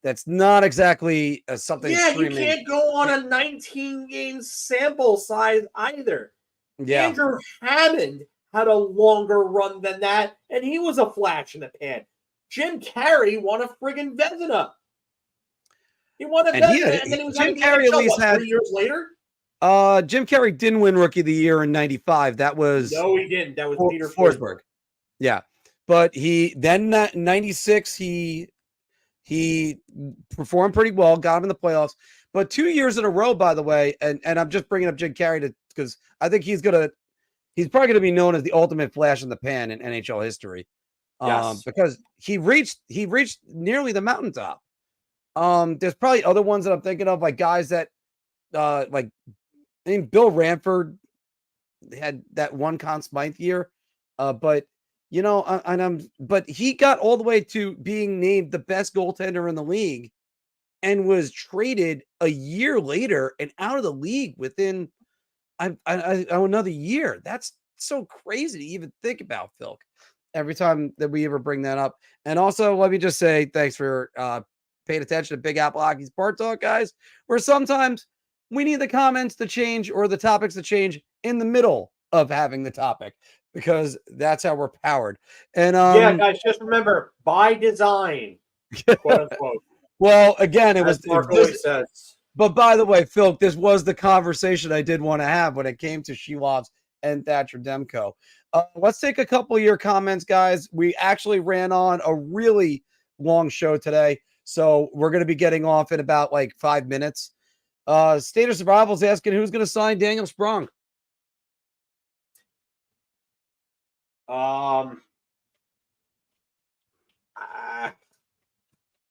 That's not exactly something. Yeah, you can't go on a 19-game sample size either. Yeah. Andrew Hammond had a longer run than that, and he was a flash in the pan. Jim Carrey won a friggin' Vezina. He won a Vezina, and then he was Jim Carrey at least had 3 years later. Jim Carrey didn't win Rookie of the Year in '95. That was no, he didn't. That was Peter Forsberg. Yeah, but he then '96 he performed pretty well, got him in the playoffs. But 2 years in a row, by the way, and I'm just bringing up Jim Carrey because I think he's probably gonna be known as the ultimate flash in the pan in NHL history. Yes. Because he reached nearly the mountaintop. There's probably other ones that I'm thinking of, like guys that Bill Ranford had that one Conn Smythe year. But but he got all the way to being named the best goaltender in the league and was traded a year later and out of the league within another year. That's so crazy to even think about, Phil, every time that we ever bring that up. And also, let me just say thanks for paying attention to Big Apple Hockey's Bar Talk, guys, where sometimes we need the comments to change or the topics to change in the middle of having the topic because that's how we're powered. And yeah, guys, just remember, by design, quote unquote. Well, again, it was Marc always says. But by the way, Phil, this was the conversation I did want to have when it came to Shelovs and Thatcher Demko. Let's take a couple of your comments, guys. We actually ran on a really long show today, so we're going to be getting off in about like 5 minutes. State of Survival is asking who's going to sign Daniel Sprong. I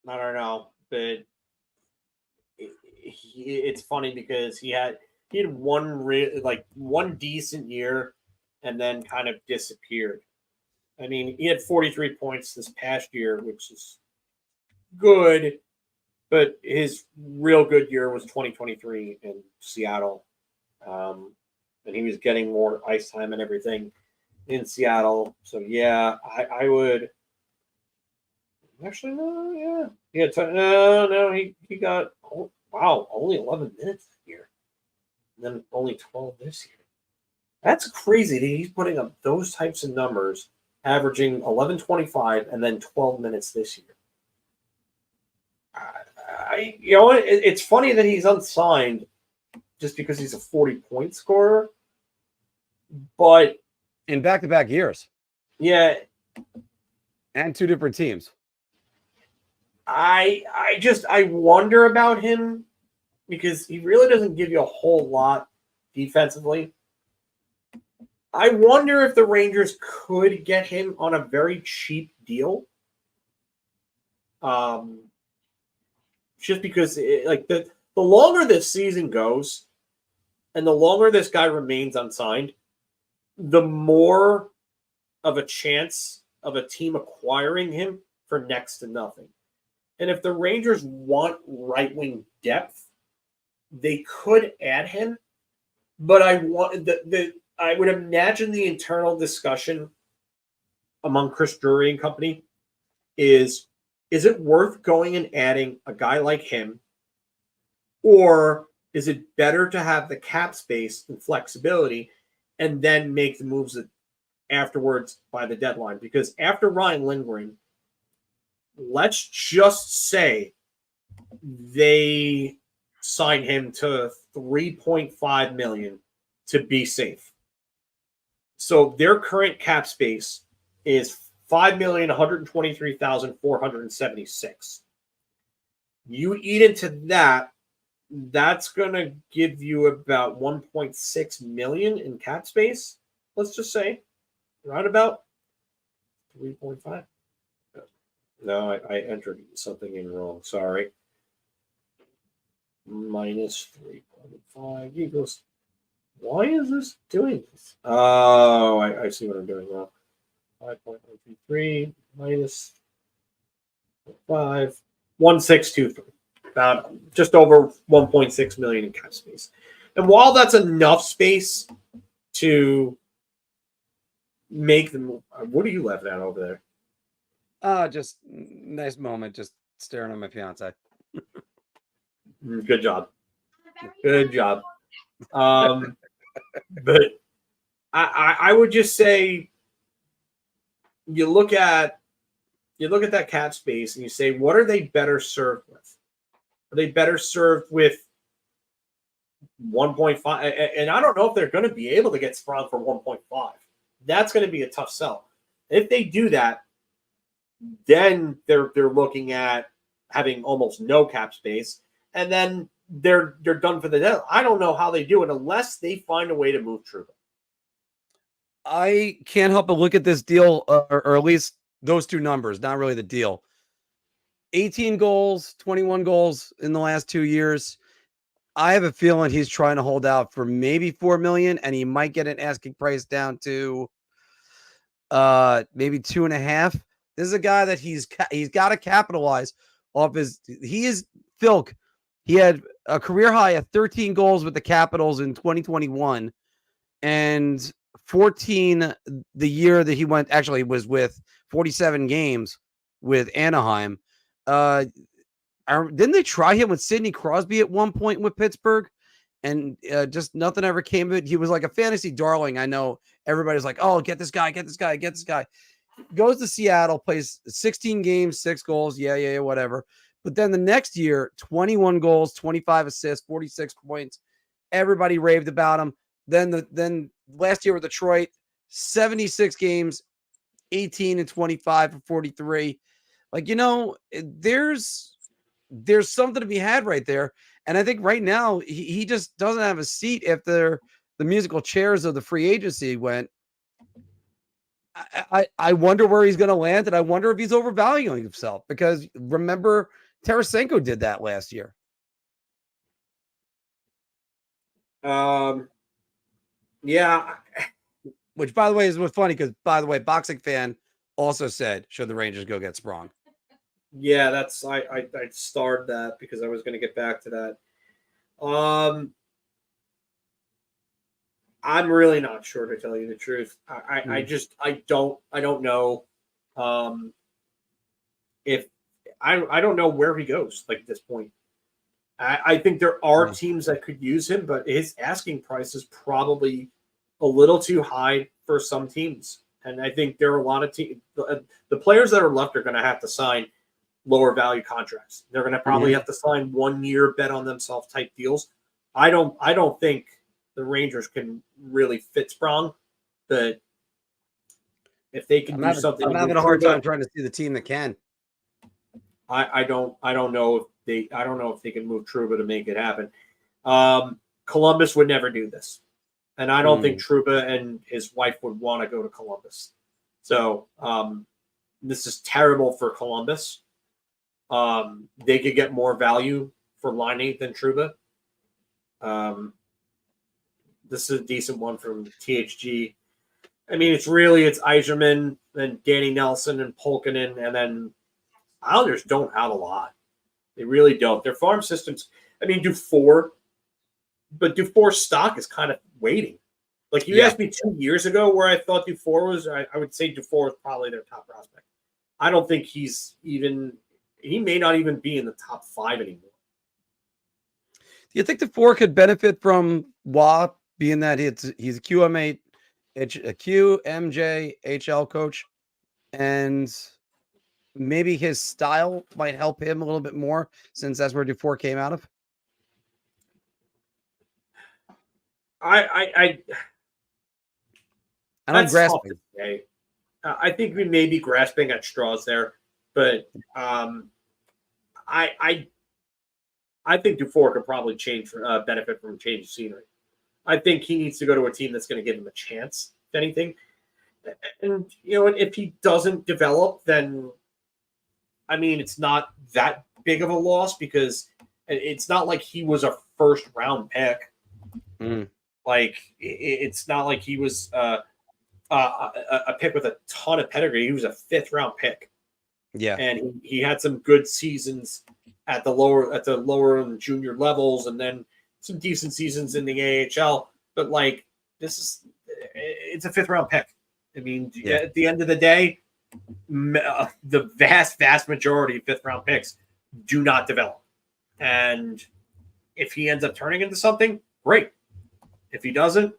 don't know, but it's funny because he had one decent year and then kind of disappeared. I mean, he had 43 points this past year, which is good, but his real good year was 2023 in Seattle. And he was getting more ice time and everything in Seattle. So, yeah, I would – actually, no, yeah. He got only 11 minutes this year. And then only 12 this year. That's crazy that he's putting up those types of numbers, averaging 11.25 and then 12 minutes this year. It's funny that he's unsigned just because he's a 40-point scorer. But in back-to-back years. Yeah. And two different teams. I wonder about him because he really doesn't give you a whole lot defensively. I wonder if the Rangers could get him on a very cheap deal. Just because the longer this season goes and the longer this guy remains unsigned, the more of a chance of a team acquiring him for next to nothing. And if the Rangers want right-wing depth, they could add him. But I would imagine the internal discussion among Chris Drury and company is it worth going and adding a guy like him? Or is it better to have the cap space and flexibility and then make the moves afterwards by the deadline? Because after Ryan Lindgren, let's just say they sign him to $3.5 million to be safe. So their current cap space is $5,123,476. You eat into that, that's going to give you about $1.6 million in cap space. Let's just say, right about 3.5. No, I entered something in wrong. Sorry. Minus 3.5 equals. Why is this doing this? Oh, I see what I'm doing wrong. 5.133 minus 5. 1623. About just over 1.6 million in cap space. And while that's enough space to make them. What are you laughing at over there? Just nice moment, just staring at my fiance. Good job. Good job. But I would just say you look at that cap space and you say, what are they better served with? Are they better served with 1.5? And I don't know if they're going to be able to get Sprong for 1.5. That's going to be a tough sell. If they do that, then they're looking at having almost no cap space, and then they're done for the day. I don't know how they do it unless they find a way to move Trouba. I can't help but look at this deal, or at least those two numbers, not really the deal. 18 goals, 21 goals in the last 2 years. I have a feeling he's trying to hold out for maybe $4 million, and he might get an asking price down to maybe 2.5. This is a guy that he's got to capitalize off his. He is Filk. He had a career high of 13 goals with the Capitals in 2021, and 14 the year that he went. Actually, was with 47 games with Anaheim. Didn't they try him with Sidney Crosby at one point with Pittsburgh? and just nothing ever came of it. He was like a fantasy darling. I know everybody's like, oh, get this guy, get this guy, get this guy. Goes to Seattle, plays 16 games, 6 goals. Yeah, whatever. But then the next year, 21 goals, 25 assists, 46 points. Everybody raved about him. Then last year with Detroit, 76 games, 18 and 25 for 43. Like, there's something to be had right there. And I think right now he just doesn't have a seat after the musical chairs of the free agency went. I wonder where he's going to land, and I wonder if he's overvaluing himself, because remember, Tarasenko did that last year. Yeah. Which, by the way, is what's funny, because, by the way, Boxing Fan also said, should the Rangers go get Sprong? Yeah, that's I starred that because I was going to get back to that. I'm really not sure, to tell you the truth. I don't know if I don't know where he goes, like, at this point. I think there are teams that could use him, but his asking price is probably a little too high for some teams. And I think there are a lot of teams. The players that are left are going to have to sign lower value contracts. They're going to probably have to sign 1 year bet on themselves type deals. I don't think the Rangers can really fit Sprong, but if they can do something, I'm having a hard time trying to see the team that can. I don't know if they can move Trouba to make it happen. Columbus would never do this, and I don't think Trouba and his wife would want to go to Columbus. So this is terrible for Columbus. They could get more value for Laine than Trouba. This is a decent one from THG. I mean, it's Yzerman, then Danny Nelson and Polkinen, and then Islanders don't have a lot. They really don't. Their farm systems, I mean, Dufour, but Dufour's stock is kind of waiting. Like, you asked me 2 years ago where I thought Dufour was, I would say Dufour is probably their top prospect. I don't think he may not even be in the top 5 anymore. Do you think Dufour could benefit from Wah, being that he's a QMJ HL coach, and maybe his style might help him a little bit more, since that's where Dufour came out of? I'm grasping. I think we may be grasping at straws there, but I think Dufour could probably benefit from change of scenery. I think he needs to go to a team that's going to give him a chance, if anything. And, if he doesn't develop, then, I mean, it's not that big of a loss, because it's not like he was a first-round pick. Like, it's not like he was a pick with a ton of pedigree. He was a fifth-round pick. Yeah. And he had some good seasons at the lower and junior levels, and then some decent seasons in the AHL. But, like, it's a fifth-round pick. I mean, at the end of the day, the vast majority of fifth-round picks do not develop. And if he ends up turning into something, great. If he doesn't,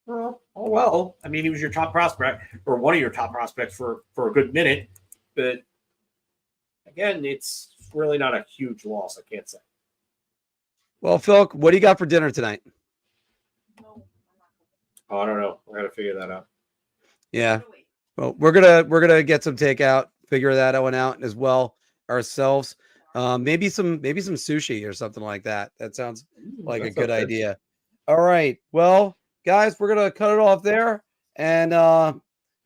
oh well. I mean, he was your top prospect, or one of your top prospects for a good minute. But, again, it's really not a huge loss, I can't say. Well, Phil, what do you got for dinner tonight? Oh, I don't know. I got to figure that out. Yeah. Well, we're gonna get some takeout, figure that one out as well ourselves. Maybe some sushi or something like that. That sounds like a good idea. All right. Well, guys, we're gonna cut it off there. And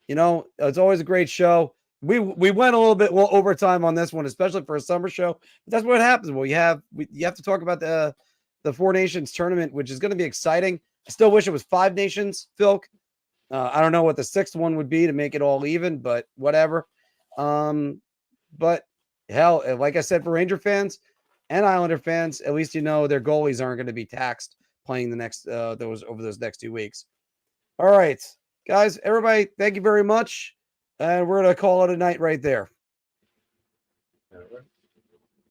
it's always a great show. We went a little bit overtime on this one, especially for a summer show. But that's what happens. Well, you have to talk about the Four Nations tournament, which is going to be exciting. I still wish it was 5 nations, Phil. I don't know what the 6th one would be to make it all even, but whatever. But hell, like I said, for Ranger fans and Islander fans, at least their goalies aren't going to be taxed playing the next over those next 2 weeks. All right, guys, everybody, thank you very much. And we're going to call it a night right there. All right.